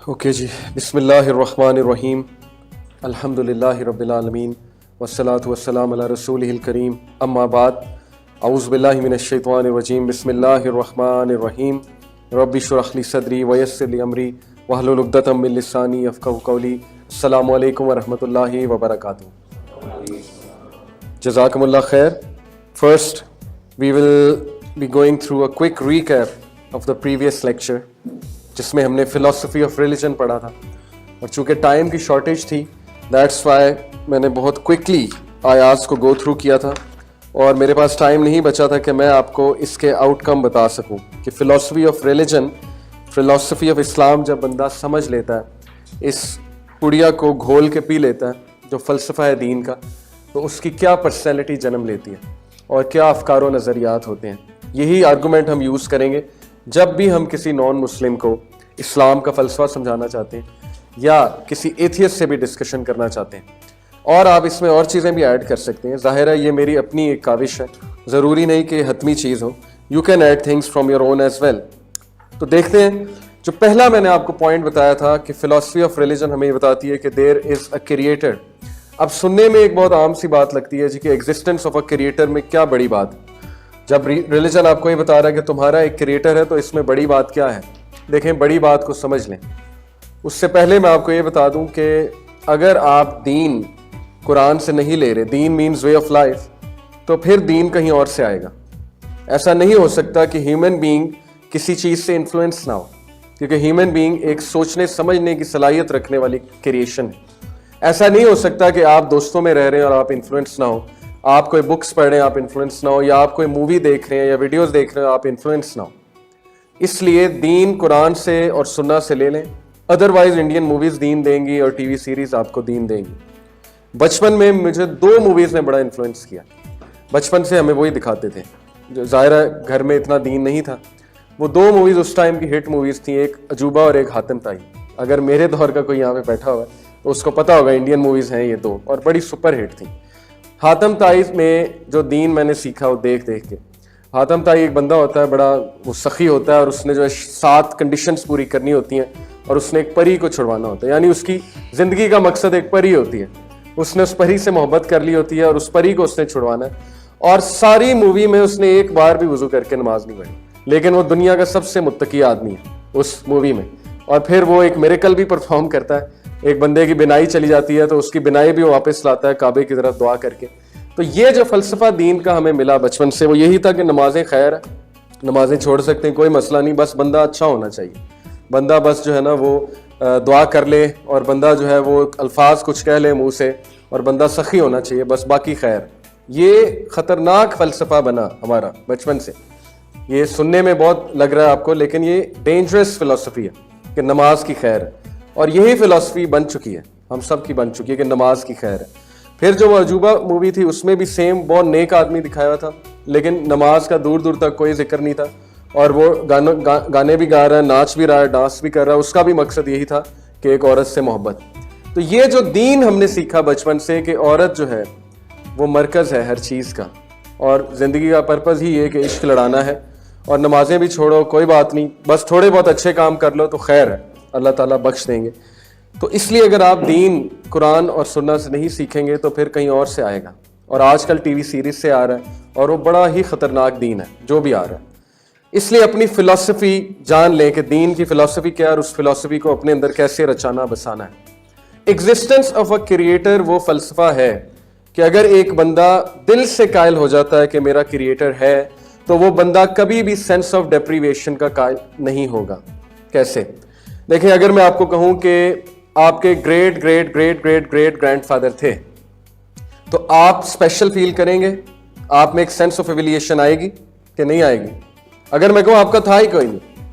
Okay جی، بسم اللہ الرحمن الرحیم، الحمدللہ رب العالمین والصلاة والسلام علی رسولہ الکریم، اما بعد، اعوذ باللہ من الشیطان الرجیم، بسم اللہ الرحمن الرحیم، رب اشرح لی صدری ویسر لی امری واحلل عقدۃ من لسانی یفقہوا قولی۔ السلام علیکم ورحمۃ اللہ وبرکاتہ۔ جزاکم اللہ خیر۔ First, we will be going through a quick recap of the previous lecture جس میں ہم نے فلاسفی آف ریلیجن پڑھا تھا، اور چونکہ ٹائم کی شارٹیج تھی دیٹس وائی میں نے بہت کوئکلی آیات کو گو تھرو کیا تھا، اور میرے پاس ٹائم نہیں بچا تھا کہ میں آپ کو اس کے آؤٹ کم بتا سکوں کہ philosophy of religion, philosophy of Islam جب بندہ سمجھ لیتا ہے، اس پڑیا کو گھول کے پی لیتا ہے جو فلسفہ ہے دین کا، تو اس کی کیا پرسنالٹی جنم لیتی ہے اور کیا افکار و نظریات ہوتے ہیں۔ یہی آرگومنٹ ہم یوز کریں گے جب بھی ہم کسی نان مسلم کو اسلام کا فلسفہ سمجھانا چاہتے ہیں یا کسی ایتھیسٹ سے بھی ڈسکشن کرنا چاہتے ہیں، اور آپ اس میں اور چیزیں بھی ایڈ کر سکتے ہیں۔ ظاہر ہے یہ میری اپنی ایک کاوش ہے، ضروری نہیں کہ حتمی چیز ہو، you can add things from your own as well. تو دیکھتے ہیں، جو پہلا میں نے آپ کو پوائنٹ بتایا تھا کہ فلاسفی آف ریلیجن ہمیں یہ بتاتی ہے کہ دیر از اے کریٹر۔ اب سننے میں ایک بہت عام سی بات لگتی ہے جی کہ ایگزسٹنس آف اے کریٹر میں کیا بڑی بات ہے۔ جب ریلیجن آپ کو یہ بتا رہا ہے کہ تمہارا ایک کریٹر ہے تو اس میں بڑی بات کیا ہے؟ دیکھیں، بڑی بات کو سمجھ لیں۔ اس سے پہلے میں آپ کو یہ بتا دوں کہ اگر آپ دین قرآن سے نہیں لے رہے، دین مینز وے آف لائف، تو پھر دین کہیں اور سے آئے گا۔ ایسا نہیں ہو سکتا کہ ہیومن بینگ کسی چیز سے انفلوئنس نہ ہو، کیونکہ ہیومن بینگ ایک سوچنے سمجھنے کی صلاحیت رکھنے والی کریشن ہے۔ ایسا نہیں ہو سکتا کہ آپ دوستوں میں رہ رہے ہیں اور آپ انفلوئنس نہ ہو، آپ کوئی بکس پڑھ رہے ہیں آپ انفلوئنس نہ ہو، یا آپ کوئی مووی دیکھ رہے ہیں یا ویڈیوز دیکھ رہے ہیں آپ انفلوئنس نہ ہو۔ اس لیے دین قرآن سے اور سنہ سے لے لیں، ادروائز انڈین موویز دین دیں گی اور ٹی وی سیریز آپ کو دین دیں گی۔ بچپن میں مجھے 2 موویز نے بڑا انفلوئنس کیا۔ بچپن سے ہمیں وہی دکھاتے تھے، جو ظاہر ہے گھر میں اتنا دین نہیں تھا۔ وہ 2 موویز اس ٹائم کی ہٹ موویز تھیں، ایک عجوبہ اور ایک حاتم طائی۔ اگر میرے دور کا کوئی یہاں پہ بیٹھا ہوا ہے تو اس کو پتا ہوگا انڈین موویز ہیں یہ 2، اور بڑی سپر ہٹ تھیں۔ حاتم طائی میں جو دین میں نے سیکھا وہ دیکھ کے، حاتم طائی ایک بندہ ہوتا ہے، بڑا وہ سخی ہوتا ہے، اور اس نے جو ہے 7 کنڈیشنز پوری کرنی ہوتی ہیں، اور اس نے ایک پری کو چھڑوانا ہوتا ہے، یعنی اس کی زندگی کا مقصد ایک پری ہوتی ہے۔ اس نے اس پری سے محبت کر لی ہوتی ہے اور اس پری کو اس نے چھڑوانا ہے، اور ساری مووی میں اس نے ایک بار بھی وضو کر کے نماز نہیں پڑھی، لیکن وہ دنیا کا سب سے متقی آدمی ہے اس مووی میں۔ اور پھر وہ ایک میریکل بھی پرفارم کرتا ہے، ایک بندے کی بینائی چلی جاتی ہے تو اس کی بینائی بھی واپس لاتا ہے کعبے کی طرف دعا کر کے۔ تو یہ جو فلسفہ دین کا ہمیں ملا بچپن سے، وہ یہی تھا کہ نمازیں خیر ہے، نمازیں چھوڑ سکتے ہیں، کوئی مسئلہ نہیں، بس بندہ اچھا ہونا چاہیے، بندہ بس جو ہے نا وہ دعا کر لے، اور بندہ جو ہے وہ الفاظ کچھ کہہ لے منہ سے، اور بندہ سخی ہونا چاہیے، بس باقی خیر۔ یہ خطرناک فلسفہ بنا ہمارا بچپن سے۔ یہ سننے میں بہت لگ رہا ہے آپ کو، لیکن یہ ڈینجرس فلسفی ہے کہ نماز کی خیر ہے، اور یہی فلسفی بن چکی ہے، ہم سب کی بن چکی ہے کہ نماز کی خیر ہے۔ پھر جو وہ عجوبہ مووی تھی اس میں بھی سیم بہت نیک آدمی دکھایا ہوا تھا، لیکن نماز کا دور دور تک کوئی ذکر نہیں تھا، اور وہ گانے بھی گا رہا ہے، ناچ بھی رہا ہے، ڈانس بھی کر رہا ہے، اس کا بھی مقصد یہی تھا کہ ایک عورت سے محبت۔ تو یہ جو دین ہم نے سیکھا بچپن سے کہ عورت جو ہے وہ مرکز ہے ہر چیز کا، اور زندگی کا پرپز ہی یہ کہ عشق لڑانا ہے، اور نمازیں بھی چھوڑو کوئی بات نہیں، بس تھوڑے بہت اچھے کام کر لو تو خیر ہے، اللہ تعالیٰ بخش دیں گے۔ تو اس لیے اگر آپ دین قرآن اور سنہ سے نہیں سیکھیں گے تو پھر کہیں اور سے آئے گا، اور آج کل ٹی وی سیریز سے آ رہا ہے، اور وہ بڑا ہی خطرناک دین ہے جو بھی آ رہا ہے۔ اس لیے اپنی فلسفی جان لیں کہ دین کی فلسفی کیا ہے، اور اس فلسفی کو اپنے اندر کیسے رچانا بسانا ہے۔ ایگزسٹنس آف اے کریٹر وہ فلسفہ ہے کہ اگر ایک بندہ دل سے قائل ہو جاتا ہے کہ میرا کریٹر ہے، تو وہ بندہ کبھی بھی سینس آف ڈیپریویشن کا قائل نہیں ہوگا۔ کیسے؟ دیکھیں، اگر میں آپ کو کہوں کہ آپ کے great great great great great grand father تھے، تو آپ اسپیشل فیل کریں گے، آپ میں ایک سینس آف ایویلیشن آئے گی کہ نہیں آئے گی؟ اگر میں کہوں آپ کا تھا ہی کوئی نہیں،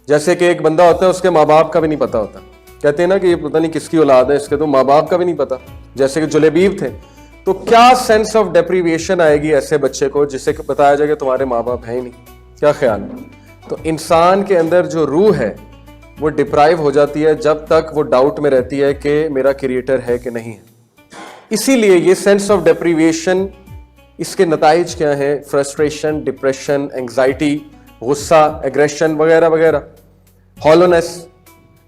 جیسے کہ ایک بندہ ہوتا ہے اس کے ماں باپ کا بھی نہیں پتا ہوتا، کہتے ہیں نا کہ یہ پتہ نہیں کس کی اولاد ہے، اس کے تو ماں باپ کا بھی نہیں پتا، جیسے کہ جلیبیب تھے، تو کیا سینس آف ڈیپریویشن آئے گی ایسے بچے کو جسے بتایا جائے کہ تمہارے ماں باپ ہیں ہی نہیں؟ کیا خیال ہے؟ تو انسان کے اندر جو روح ہے وہ ڈپرائیو ہو جاتی ہے جب تک وہ ڈاؤٹ میں رہتی ہے کہ میرا کریٹر ہے کہ نہیں ہے۔ اسی لیے یہ سینس آف ڈیپریویشن، اس کے نتائج کیا ہیں؟ فرسٹریشن، ڈپریشن، انگزائٹی، غصہ، ایگریشن وغیرہ وغیرہ، ہالونیس۔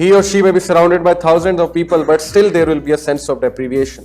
he or she may be surrounded by thousands of people, but still there will be a sense of deprivation.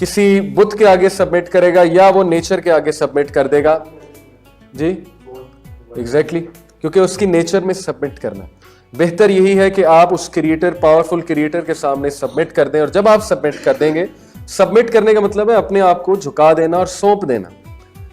کسی بت کے آگے سبمٹ کرے گا یا وہ نیچر کے آگے سبمٹ کر دے گا؟ جی ایگزیکٹلی، کیونکہ اس کی نیچر میں سبمٹ کرنا بہتر یہی ہے کہ آپ اس کریٹر، پاورفل کریٹر کے سامنے سبمٹ کر دیں. اور جب آپ سبمٹ کر دیں گے، سبمٹ کرنے کا مطلب ہے اپنے آپ کو جھکا دینا اور سونپ دینا.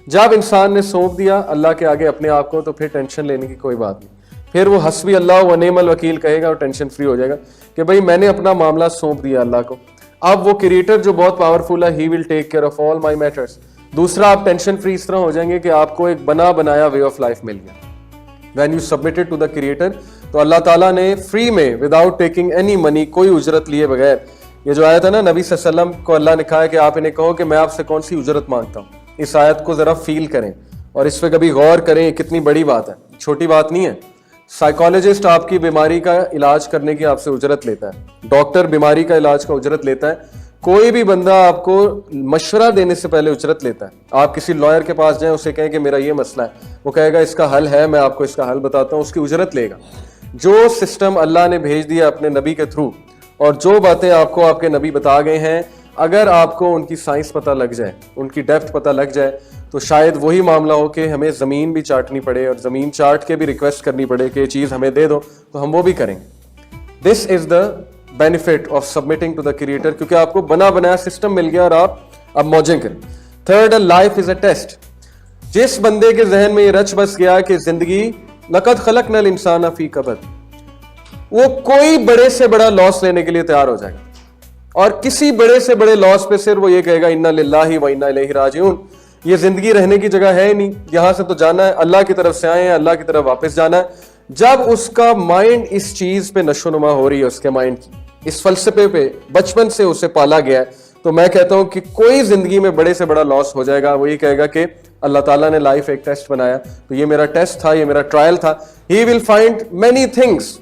جب انسان نے سونپ دیا اللہ کے آگے اپنے آپ کو، تو پھر ٹینشن لینے کی کوئی بات نہیں. پھر وہ حسبی اللہ و نعم الوکیل کہے گا اور ٹینشن فری ہو جائے گا کہ بھائی میں نے اپنا معاملہ سونپ دیا اللہ کو. اب وہ کریٹر جو بہت پاورفل ہے، he will take care of all my matters. دوسرا، آپ ٹینشن فری اس طرح ہو جائیں گے کہ آپ کو ایک بنا بنایا وے آف لائف مل گیا. When you submitted to the creator, تو اللہ تعالیٰ نے فری میں، وداؤٹ ٹیکنگ اینی منی، کوئی اجرت لیے بغیر، یہ جو آیت ہے نا، نبی صلی اللہ علیہ وسلم کو اللہ نے کہا ہے کہ آپ انہیں کہو کہ میں آپ سے کون سی اجرت مانگتا ہوں. اس آیت کو ذرا فیل کریں اور اس پہ کبھی غور کریں. کتنی بڑی بات ہے، چھوٹی بات نہیں ہے. سائیکالوجسٹ آپ کی بیماری کا علاج کرنے کی آپ سے اجرت لیتا ہے، ڈاکٹر بیماری کا علاج کا اجرت لیتا ہے، کوئی بھی بندہ آپ کو مشورہ دینے سے پہلے اجرت لیتا ہے. آپ کسی لائر کے پاس جائیں، اسے کہیں کہ میرا یہ مسئلہ ہے، وہ کہے گا اس کا حل ہے، میں آپ کو اس کا حل بتاتا ہوں، اس کی اجرت لے گا. جو سسٹم اللہ نے بھیج دیا اپنے نبی کے تھرو، اور جو باتیں آپ کو آپ کے نبی بتا گئے ہیں، اگر آپ کو ان کی سائنس پتہ لگ جائے، ان کی ڈیپتھ پتہ لگ جائے، تو شاید وہی معاملہ ہو کہ ہمیں زمین بھی چاٹنی پڑے اور زمین چاٹ کے بھی ریکویسٹ کرنی پڑے کہ یہ چیز ہمیں دے دو، تو ہم وہ بھی کریں گے. This is the benefit of submitting to the creator, کیونکہ آپ کو بنا بنایا سسٹم مل گیا اور آپ اب موجیں کریں. Third, life is a test. جس بندے کے ذہن میں یہ رچ بس گیا کہ زندگی لقد خلقنا الانسان فی کبد، وہ کوئی بڑے سے بڑا لاس لینے کے لیے تیار ہو جائے گا، اور کسی بڑے سے بڑے لاس پہ صرف وہ یہ کہے گا انا للہ و انا الیہ راجعون. یہ زندگی رہنے کی جگہ ہے نہیں، یہاں سے تو جانا ہے، اللہ کی طرف سے آئے ہیں، اللہ کی طرف واپس جانا ہے. جب اس کا مائنڈ اس چیز پہ نشو نما ہو رہی ہے، اس کے مائنڈ کی اس فلسفے پہ بچپن سے اسے پالا گیا ہے، تو میں کہتا ہوں کہ کوئی زندگی میں بڑے سے بڑا لاس ہو جائے گا، وہ یہ کہے گا کہ اللہ تعالیٰ نے لائف ایک ٹیسٹ بنایا، تو یہ میرا ٹیسٹ تھا، یہ میرا ٹرائل تھا. ہی ول فائنڈ مینی تھنگس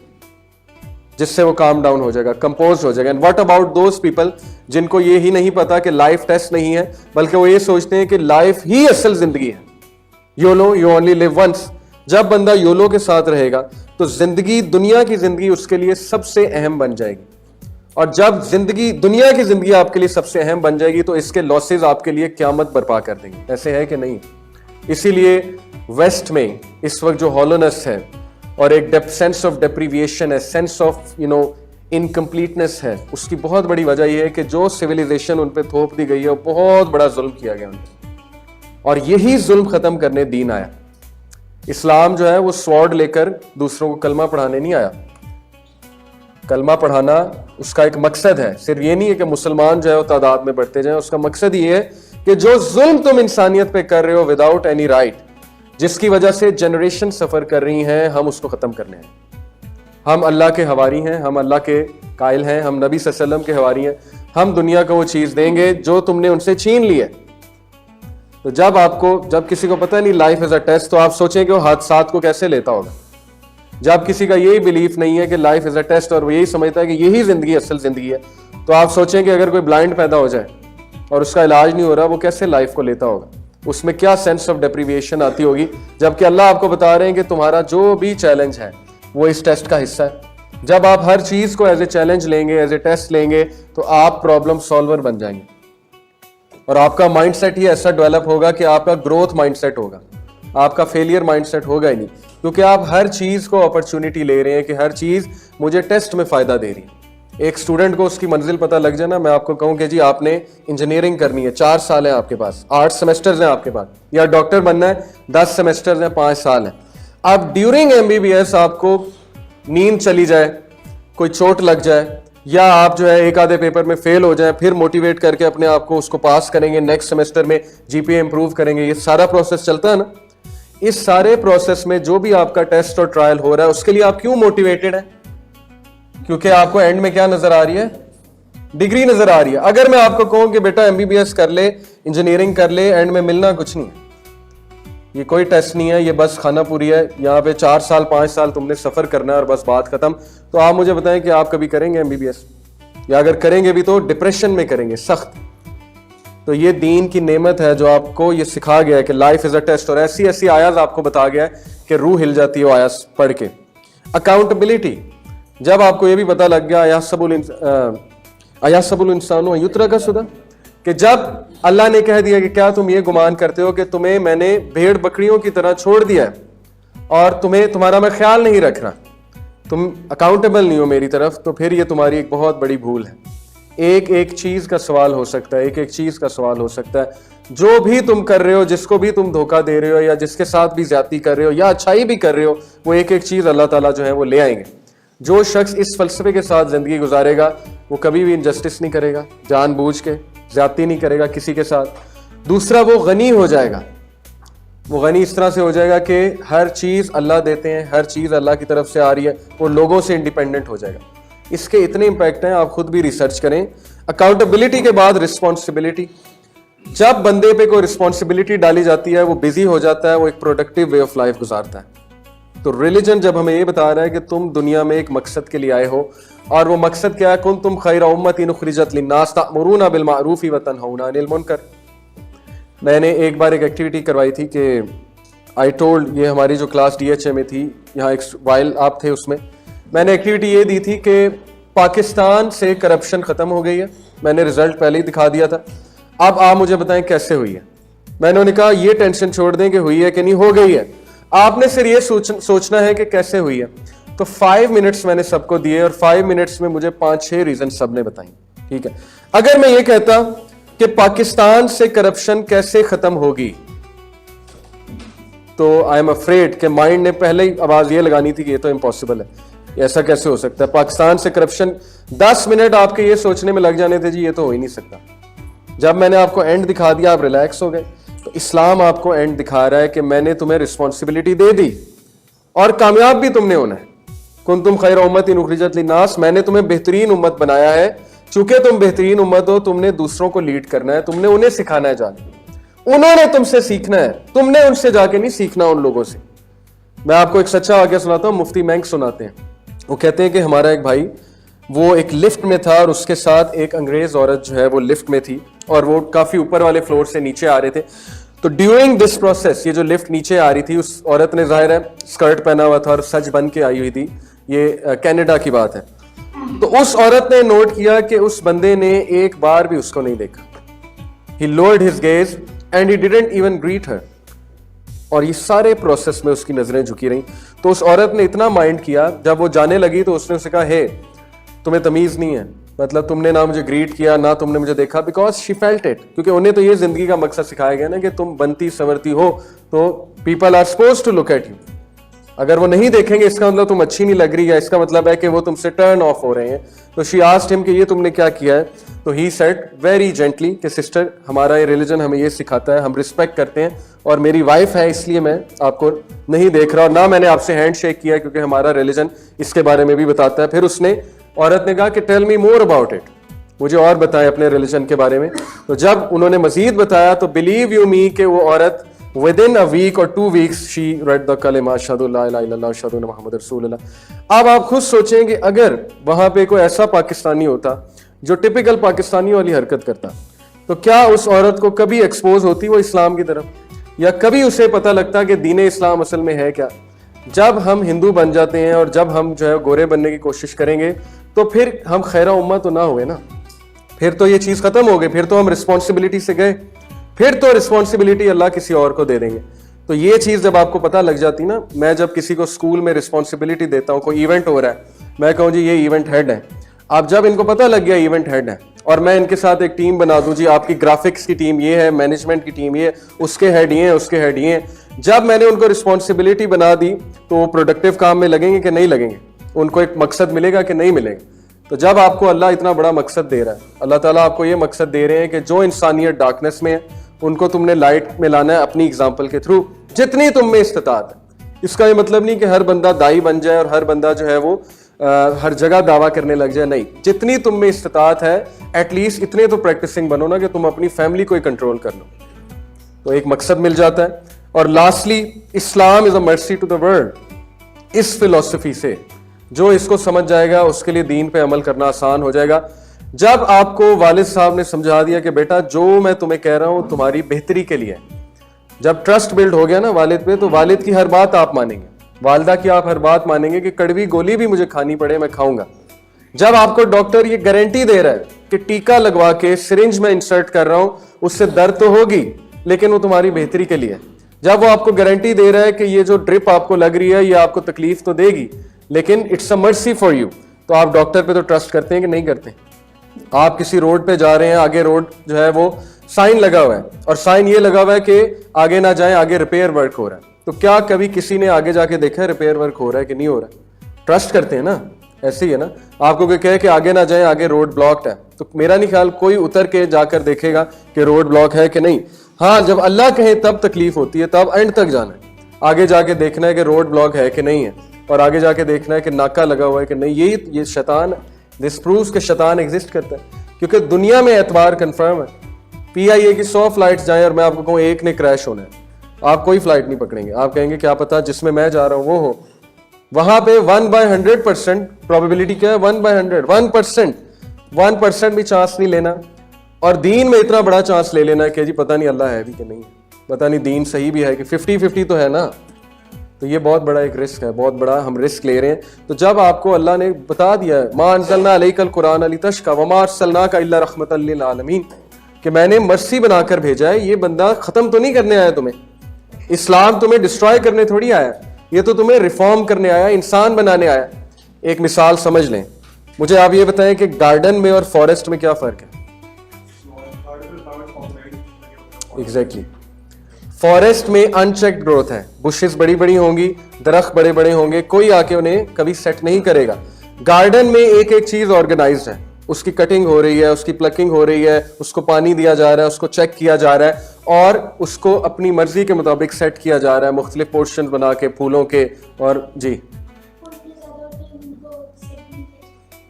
جس سے وہ کام ڈاؤن ہو جائے گا، کمپوز ہو جائے گا. And what about those people جن کو یہ ہی نہیں پتا کہ لائف ٹیسٹ نہیں ہے، بلکہ وہ یہ سوچتے ہیں کہ لائف ہی اصل زندگی ہے. YOLO, you only live once. جب بندہ یولو کے ساتھ رہے گا تو زندگی، دنیا کی زندگی اس کے لیے سب سے اہم بن جائے گی. اور جب زندگی، دنیا کی زندگی آپ کے لیے سب سے اہم بن جائے گی، تو اس کے لاسز آپ کے لیے قیامت برپا کر دیں گے. ایسے ہے کہ نہیں؟ اسی لیے ویسٹ میں اس وقت جو ہالونس ہے اور ایک سینس آف ڈیپریویشن ہے، سینس آف انکمپلیٹنس ہے، اس کی بہت بڑی وجہ یہ ہے کہ جو سویلائزیشن ان پہ تھوپ دی گئی ہے، وہ بہت بڑا ظلم کیا گیا ان پہ، اور یہی ظلم ختم کرنے دین آیا. اسلام جو ہے وہ سوارڈ لے کر دوسروں کو کلمہ پڑھانے نہیں آیا. کلمہ پڑھانا اس کا ایک مقصد ہے، صرف یہ نہیں ہے کہ مسلمان جو ہے وہ تعداد میں بڑھتے جائیں. اس کا مقصد یہ ہے کہ جو ظلم تم انسانیت پہ کر رہے ہو وداؤٹ اینی رائٹ، جس کی وجہ سے جنریشن سفر کر رہی ہیں، ہم اس کو ختم کرنے ہیں. ہم اللہ کے حواری ہیں، ہم اللہ کے قائل ہیں، ہم نبی صلی اللہ علیہ وسلم کے حواری ہیں. ہم دنیا کو وہ چیز دیں گے جو تم نے ان سے چھین لی ہے. تو جب کسی کو پتہ نہیں لائف از اے ٹیسٹ، تو آپ سوچیں کہ وہ حادثات کو کیسے لیتا ہوگا. جب کسی کا یہی بلیف نہیں ہے کہ لائف از اے ٹیسٹ، اور وہ یہی سمجھتا ہے کہ یہی زندگی اصل زندگی ہے، تو آپ سوچیں کہ اگر کوئی بلائنڈ پیدا ہو جائے اور اس کا علاج نہیں ہو رہا، وہ کیسے لائف کو لیتا ہوگا. اس میں کیا سینس آف ڈیپریویشن آتی ہوگی، جبکہ اللہ آپ کو بتا رہے ہیں کہ تمہارا جو بھی چیلنج ہے وہ اس ٹیسٹ کا حصہ ہے. جب آپ ہر چیز کو ایز اے چیلنج لیں گے، ایز اے ٹیسٹ لیں گے، تو آپ پرابلم سالور بن جائیں گے. اور آپ کا مائنڈ سیٹ ہی ایسا ڈیولپ ہوگا کہ آپ کا گروتھ مائنڈ سیٹ ہوگا، آپ کا فیلئر مائنڈ سیٹ ہوگا ہی نہیں، کیونکہ آپ ہر چیز کو اپرچونٹی لے رہے ہیں کہ ہر چیز مجھے ٹیسٹ میں فائدہ دے رہی ہے. ایک اسٹوڈنٹ کو اس کی منزل پتہ لگ جائے نا، میں آپ کو کہوں کہ جی آپ نے انجینئرنگ کرنی ہے، 4 سال ہیں آپ کے پاس، 8 سیمسٹرز ہیں آپ کے پاس، یا ڈاکٹر بننا ہے 10 سیمسٹرز ہیں، 5 سال ہیں. اب ڈیورنگ MBBS آپ کو نیند چلی جائے، کوئی چوٹ لگ جائے، یا آپ جو ہے ایک آدھے پیپر میں فیل ہو جائیں، پھر موٹیویٹ کر کے اپنے آپ کو اس کو پاس کریں گے، نیکسٹ سیمسٹر میں GPA امپروو کریں گے. یہ سارا پروسیس چلتا ہے نا. اس سارے پروسیس میں جو بھی آپ کا ٹیسٹ اور ٹرائل ہو رہا ہے، اس کے لیے آپ کیوں موٹیویٹڈ ہیں؟ کیونکہ آپ کو اینڈ میں کیا نظر آ رہی ہے؟ ڈگری نظر آ رہی ہے. اگر میں آپ کو کہوں کہ بیٹا MBBS کر لے، انجینئرنگ کر لے، اینڈ میں ملنا کچھ نہیں ہے، یہ کوئی ٹیسٹ نہیں ہے، یہ بس کھانا پوری ہے، یہاں پہ 4 سال 5 سال تم نے سفر کرنا ہے اور بس بات ختم، تو آپ مجھے بتائیں کہ آپ کبھی کریں گے MBBS؟ یا اگر کریں گے بھی تو ڈپریشن میں کریں گے، سخت. تو یہ دین کی نعمت ہے جو آپ کو یہ سکھا گیا ہے کہ لائف از اے ٹیسٹ، اور ایسی ایسی آیات آپ کو بتا گیا ہے کہ روح ہل جاتی ہے آیات پڑھ کے. اکاؤنٹیبلٹی، جب آپ کو یہ بھی پتہ لگ گیا ایحسب الانسان ان یترک سدی، کہ جب اللہ نے کہہ دیا کہ کیا تم یہ گمان کرتے ہو کہ تمہیں میں نے بھیڑ بکریوں کی طرح چھوڑ دیا ہے اور تمہارا میں خیال نہیں رکھ رہا, تم اکاؤنٹیبل نہیں ہو میری طرف, تو پھر یہ تمہاری ایک بہت بڑی بھول ہے. ایک ایک چیز کا سوال ہو سکتا ہے, ایک ایک چیز کا سوال ہو سکتا ہے. جو بھی تم کر رہے ہو, جس کو بھی تم دھوکہ دے رہے ہو یا جس کے ساتھ بھی زیادتی کر رہے ہو یا اچھائی بھی کر رہے ہو, وہ ایک ایک چیز اللہ تعالیٰ جو ہے وہ لے آئیں گے. جو شخص اس فلسفے کے ساتھ زندگی گزارے گا وہ کبھی بھی انجسٹس نہیں کرے گا, جان بوجھ کے زیادتی نہیں کرے گا کسی کے ساتھ. دوسرا, وہ غنی ہو جائے گا. وہ غنی اس طرح سے ہو جائے گا کہ ہر چیز اللہ دیتے ہیں, ہر چیز اللہ کی طرف سے آ رہی ہے, وہ لوگوں سے انڈیپینڈنٹ ہو جائے گا. اس کے اتنے امپیکٹ ہیں, آپ خود بھی ریسرچ کریں. اکاؤنٹیبلٹی کے بعد رسپانسبلٹی. جب بندے پہ کوئی رسپانسبلٹی ڈالی جاتی ہے وہ بزی ہو جاتا ہے, وہ ایک پروڈکٹیو وے آف لائف گزارتا ہے. تو ریلیجن جب ہمیں یہ بتا رہا ہے کہ تم دنیا میں ایک مقصد کے لیے آئے ہو, اور وہ مقصد کیا ہے, کنتم خیر امۃ اخرجت للناس تأمرون بالمعروف وتنہون عن المنکر. میں نے ایک بار ایک ایکٹیویٹی کروائی تھی کہ آئی ٹولڈ, یہ ہماری جو کلاس ڈی ایچ اے میں تھی, یہاں ایک وائل آپ تھے, اس میں نے ایکٹیویٹی یہ دی تھی کہ پاکستان سے کرپشن ختم ہو گئی ہے. میں نے رزلٹ پہلے ہی دکھا دیا تھا, اب آپ مجھے بتائیں کیسے ہوئی ہے. میں نے کہا یہ ٹینشن چھوڑ دیں کہ ہوئی ہے کہ نہیں, ہو گئی ہے, آپ نے صرف یہ سوچنا ہے کہ کیسے ہوئی ہے. تو 5 منٹس میں نے سب کو دیے, اور 5 منٹس میں مجھے 5-6 ریزن سب نے بتائیں. ٹھیک ہے, اگر میں یہ کہتا کہ پاکستان سے کرپشن کیسے ختم ہوگی, تو آئی ایم افریڈ کہ مائنڈ نے پہلے ہی آواز یہ لگانی تھی کہ یہ تو امپاسبل ہے, ایسا کیسے ہو سکتا ہے. پاکستان سے کرپشن 10 منٹ آپ کے یہ سوچنے میں لگ جانے تھے, جی یہ تو ہو ہی نہیں سکتا. جب میں نے آپ کو اینڈ دکھا دیا آپ ریلیکس ہو گئے. تو اسلام آپ کو اینڈ دکھا رہا ہے کہ میں نے تمہیں رسپانسبلٹی دے دی اور کامیاب بھی تم نے ہونا ہے. کنتم خیر امۃ اخرجت للناس, میں نے تمہیں بہترین امت بنایا ہے. چونکہ تم بہترین امت ہو, تم نے دوسروں کو لیڈ کرنا ہے, تم نے انہیں سکھانا ہے, انہوں نے تم سے سیکھنا ہے, تم نے ان سے جا کے نہیں سیکھنا ان لوگوں سے. میں آپ کو ایک سچا واقعہ سناتا ہوں, مفتی مینک سناتے ہیں. وہ کہتے ہیں کہ ہمارا ایک بھائی وہ ایک لفٹ میں تھا, اور اس کے ساتھ ایک انگریز عورت جو ہے وہ لفٹ میں تھی, اور وہ کافی اوپر والے فلور سے نیچے آ رہے تھے. تو ڈیورنگ دس پروسیس, یہ جو لفٹ نیچے آ رہی تھی, اس عورت نے ظاہر ہے اسکرٹ پہنا ہوا تھا اور سج بن کے آئی ہوئی تھی. یہ کینیڈا کی بات ہے. تو اس عورت نے نوٹ کیا کہ اس بندے نے ایک بار بھی اس کو نہیں دیکھا. He lowered his gaze and he didn't even greet her. اور یہ سارے پروسیس میں اس کی نظریں جھکی رہیں. تو اس عورت نے اتنا مائنڈ کیا, جب وہ جانے لگی تو اس نے اسے کہا, ہے تمہیں تمیز نہیں ہے, مطلب تم نے نہ مجھے گریٹ کیا نہ تم نے مجھے دیکھا, بیکاز شی فیلٹ اٹ. کیونکہ انہیں تو یہ زندگی کا مقصد سکھایا گیا نا کہ تم بنتی سنورتی ہو تو people are suppose to look at you. اگر وہ نہیں دیکھیں گے اس کا مطلب تم اچھی نہیں لگ رہی, یا اس کا مطلب ہے کہ وہ تم سے ٹرن آف ہو رہے ہیں. تو شی آسکڈ ہم کہ یہ تم نے کیا کیا ہے. تو ہی سیڈ ویری جینٹلی کہ سسٹر, ہمارا یہ ریلیجن ہمیں یہ سکھاتا ہے, ہم رسپیکٹ کرتے ہیں, اور میری وائف ہے اس لیے میں آپ کو نہیں دیکھ رہا, اور نہ میں نے آپ سے ہینڈ شیک کیا کیونکہ ہمارا ریلیجن اس کے بارے میں بھی بتاتا ہے. پھر اس نے, عورت نے کہا کہ tell me more about it, مجھے اور بتائیں اپنے ریلیجن کے بارے میں. تو جب انہوں نے مزید بتایا تو بلیو یو می کہ وہ عورت within a week or 2 weeks she read the kalima ashhadu la ilaha illallah ashhadu anna muhammadar rasulullah. اب آپ خود سوچیں کہ اگر وہاں پہ کوئی ایسا پاکستانی ہوتا جو ٹپیکل پاکستانیوں والی حرکت کرتا, تو کیا اس عورت کو کبھی ایکسپوز ہوتی وہ اسلام کی طرف, یا کبھی اسے پتہ لگتا کہ دین اسلام اصل میں ہے کیا. جب ہم ہندو بن جاتے ہیں اور جب ہم جو ہے گورے بننے کی کوشش کریں گے تو پھر ہم خیرہ امت تو نہ ہوئے نا, پھر تو یہ چیز ختم ہو گئی, پھر تو ہم رسپانسبلٹی سے گئے, پھر تو رسپانسبلٹی اللہ کسی اور کو دے دیں گے. تو یہ چیز جب آپ کو پتہ لگ جاتی نا, میں جب کسی کو اسکول میں رسپانسبلٹی دیتا ہوں, کوئی ایونٹ ہو رہا ہے, میں کہوں جی یہ ایونٹ ہیڈ ہے. اب جب ان کو پتہ لگ گیا ایونٹ ہیڈ ہے, اور میں ان کے ساتھ ایک ٹیم بنا دوں, جی آپ کی گرافکس کی ٹیم یہ ہے, مینجمنٹ کی ٹیم یہ ہے, اس کے ہیڈ یہ ہیں, اس کے ہیڈ یہ ہیں. جب میں نے ان کو رسپانسبلٹی بنا دی تو وہ پروڈکٹیو کام میں لگیں گے کہ نہیں لگیں گے, ان کو ایک مقصد ملے گا کہ نہیں ملے گا. تو جب آپ کو اللہ اتنا بڑا مقصد دے رہا ہے, اللہ تعالیٰ آپ کو یہ مقصد دے رہے ہیں کہ جو انسانیت ڈارکنیس میں ہے ان کو تم نے لائٹ میں لانا ہے اپنی اگزامپل کے تھرو, جتنی تم میں استطاعت ہے. اس کا یہ مطلب نہیں کہ ہر بندہ دائی بن جائے اور ہر بندہ جو ہے وہ ہر جگہ دعویٰ کرنے لگ جائے, نہیں. جتنی تم میں استطاعت ہے ایٹ لیسٹ اتنے تو پریکٹسنگ بنو نا کہ تم اپنی فیملی کو ہی کنٹرول کر لو, تو ایک مقصد مل جاتا ہے. اور لاسٹلی, اسلام از اے مرسی ٹو دا ورلڈ. اس فلسفی سے جو اس کو سمجھ جائے گا اس کے لیے دین پہ عمل کرنا آسان ہو جائے گا. جب آپ کو والد صاحب نے سمجھا دیا کہ بیٹا جو میں تمہیں کہہ رہا ہوں تمہاری بہتری کے لیے, جب ٹرسٹ بلڈ ہو گیا نا والد پہ, تو والد کی ہر بات آپ مانیں گے, والدہ کی آپ ہر بات مانیں گے کہ کڑوی گولی بھی مجھے کھانی پڑے میں کھاؤں گا. جب آپ کو ڈاکٹر یہ گارنٹی دے رہا ہے کہ کہ ٹیکا لگوا کے سرنج میں انسرٹ کر رہا ہوں, اس سے درد تو ہوگی لیکن وہ تمہاری بہتری کے لیے ہے. جب وہ آپ کو گارنٹی دے رہا ہے کہ یہ جو ڈرپ آپ کو لگ رہی ہے یہ آپ کو تکلیف تو دے گی لیکن اٹس اے مرسی فار یو, تو آپ ڈاکٹر پہ تو ٹرسٹ کرتے ہیں کہ نہیں کرتے؟ آپ کسی روڈ پہ جا رہے ہیں, آگے روڈ جو ہے وہ سائن لگا ہوا ہے اور سائن یہ لگا ہوا ہے کہ آگے نہ جائیں, آگے ریپیئر ورک ہو رہا ہے, تو کیا کبھی کسی نے آگے جا کے دیکھا ہے ریپیئر ورک ہو رہا ہے کہ نہیں ہو رہا ہے؟ ٹرسٹ کرتے ہیں نا. ایسے ہی ہے نا, آپ کو کوئی کہے کہ آگے نہ جائیں, آگے روڈ بلاکڈ ہے, تو میرا نہیں خیال کوئی اتر کے جا کر دیکھے گا کہ روڈ بلاک ہے کہ نہیں. ہاں جب اللہ کہے تب تکلیف ہوتی ہے, تب اینڈ تک جانا ہے, آگے جا کے دیکھنا ہے کہ روڈ بلاک ہے کہ نہیں ہے, اور آگے جا کے دیکھنا ہے کہ ناکا لگا ہوا ہے کہ نہیں. یہ شیطان, دس پرووز کہ شیطان ایگزسٹ کرتا ہے, کیونکہ دنیا میں اعتبار کنفرم ہے. پی آئی اے کی 100 فلائٹس جائیں اور میں آپ کو کہوں ایک نے کریش ہونا ہے, آپ کوئی فلائٹ نہیں پکڑیں گے. آپ کہیں گے کیا پتا جس میں میں جا رہا ہوں وہ ہو. وہاں پہ 1/100% پروبیبلٹی کیا ہے؟ 1/100, 1% بھی چانس نہیں لینا, اور دین میں اتنا بڑا چانس لے لینا کہ جی پتہ نہیں اللہ ہے بھی کہ نہیں ہے, پتہ نہیں دین صحیح بھی ہے کہ 50-50 تو ہے نا. تو یہ بہت بڑا ایک رسک ہے, بہت بڑا ہم رسک لے رہے ہیں. تو جب آپ کو اللہ نے بتا دیا ہے ما انزلنا علیک القرآن لتشقی وما ارسلناک الا رحمۃ للعالمین, کہ میں نے مرسی بنا کر بھیجا ہے, یہ بندہ ختم تو نہیں کرنے آیا تمہیں, اسلام تمہیں ڈسٹرائے کرنے تھوڑی آیا, یہ تو تمہیں ریفارم کرنے آیا, انسان بنانے آیا. ایک مثال سمجھ لیں, مجھے آپ یہ بتائیں کہ گارڈن میں اور فارسٹ میں کیا فرق ہے؟ ایگزیکٹلی, فارسٹ میں ان چیکڈ گروتھ ہے, بشز بڑی بڑی ہوں گی, درخت بڑے بڑے ہوں گے, کوئی آ کے انہیں کبھی سیٹ نہیں کرے گا. گارڈن میں ایک ایک چیز آرگنائزڈ ہے, اس کی کٹنگ ہو رہی ہے, اس کی پلکنگ ہو رہی ہے, اس کو پانی دیا جا رہا ہے, اس کو چیک کیا جا رہا ہے, اور اس کو اپنی مرضی کے مطابق سیٹ کیا جا رہا ہے, مختلف پورشن بنا کے پھولوں کے. اور جی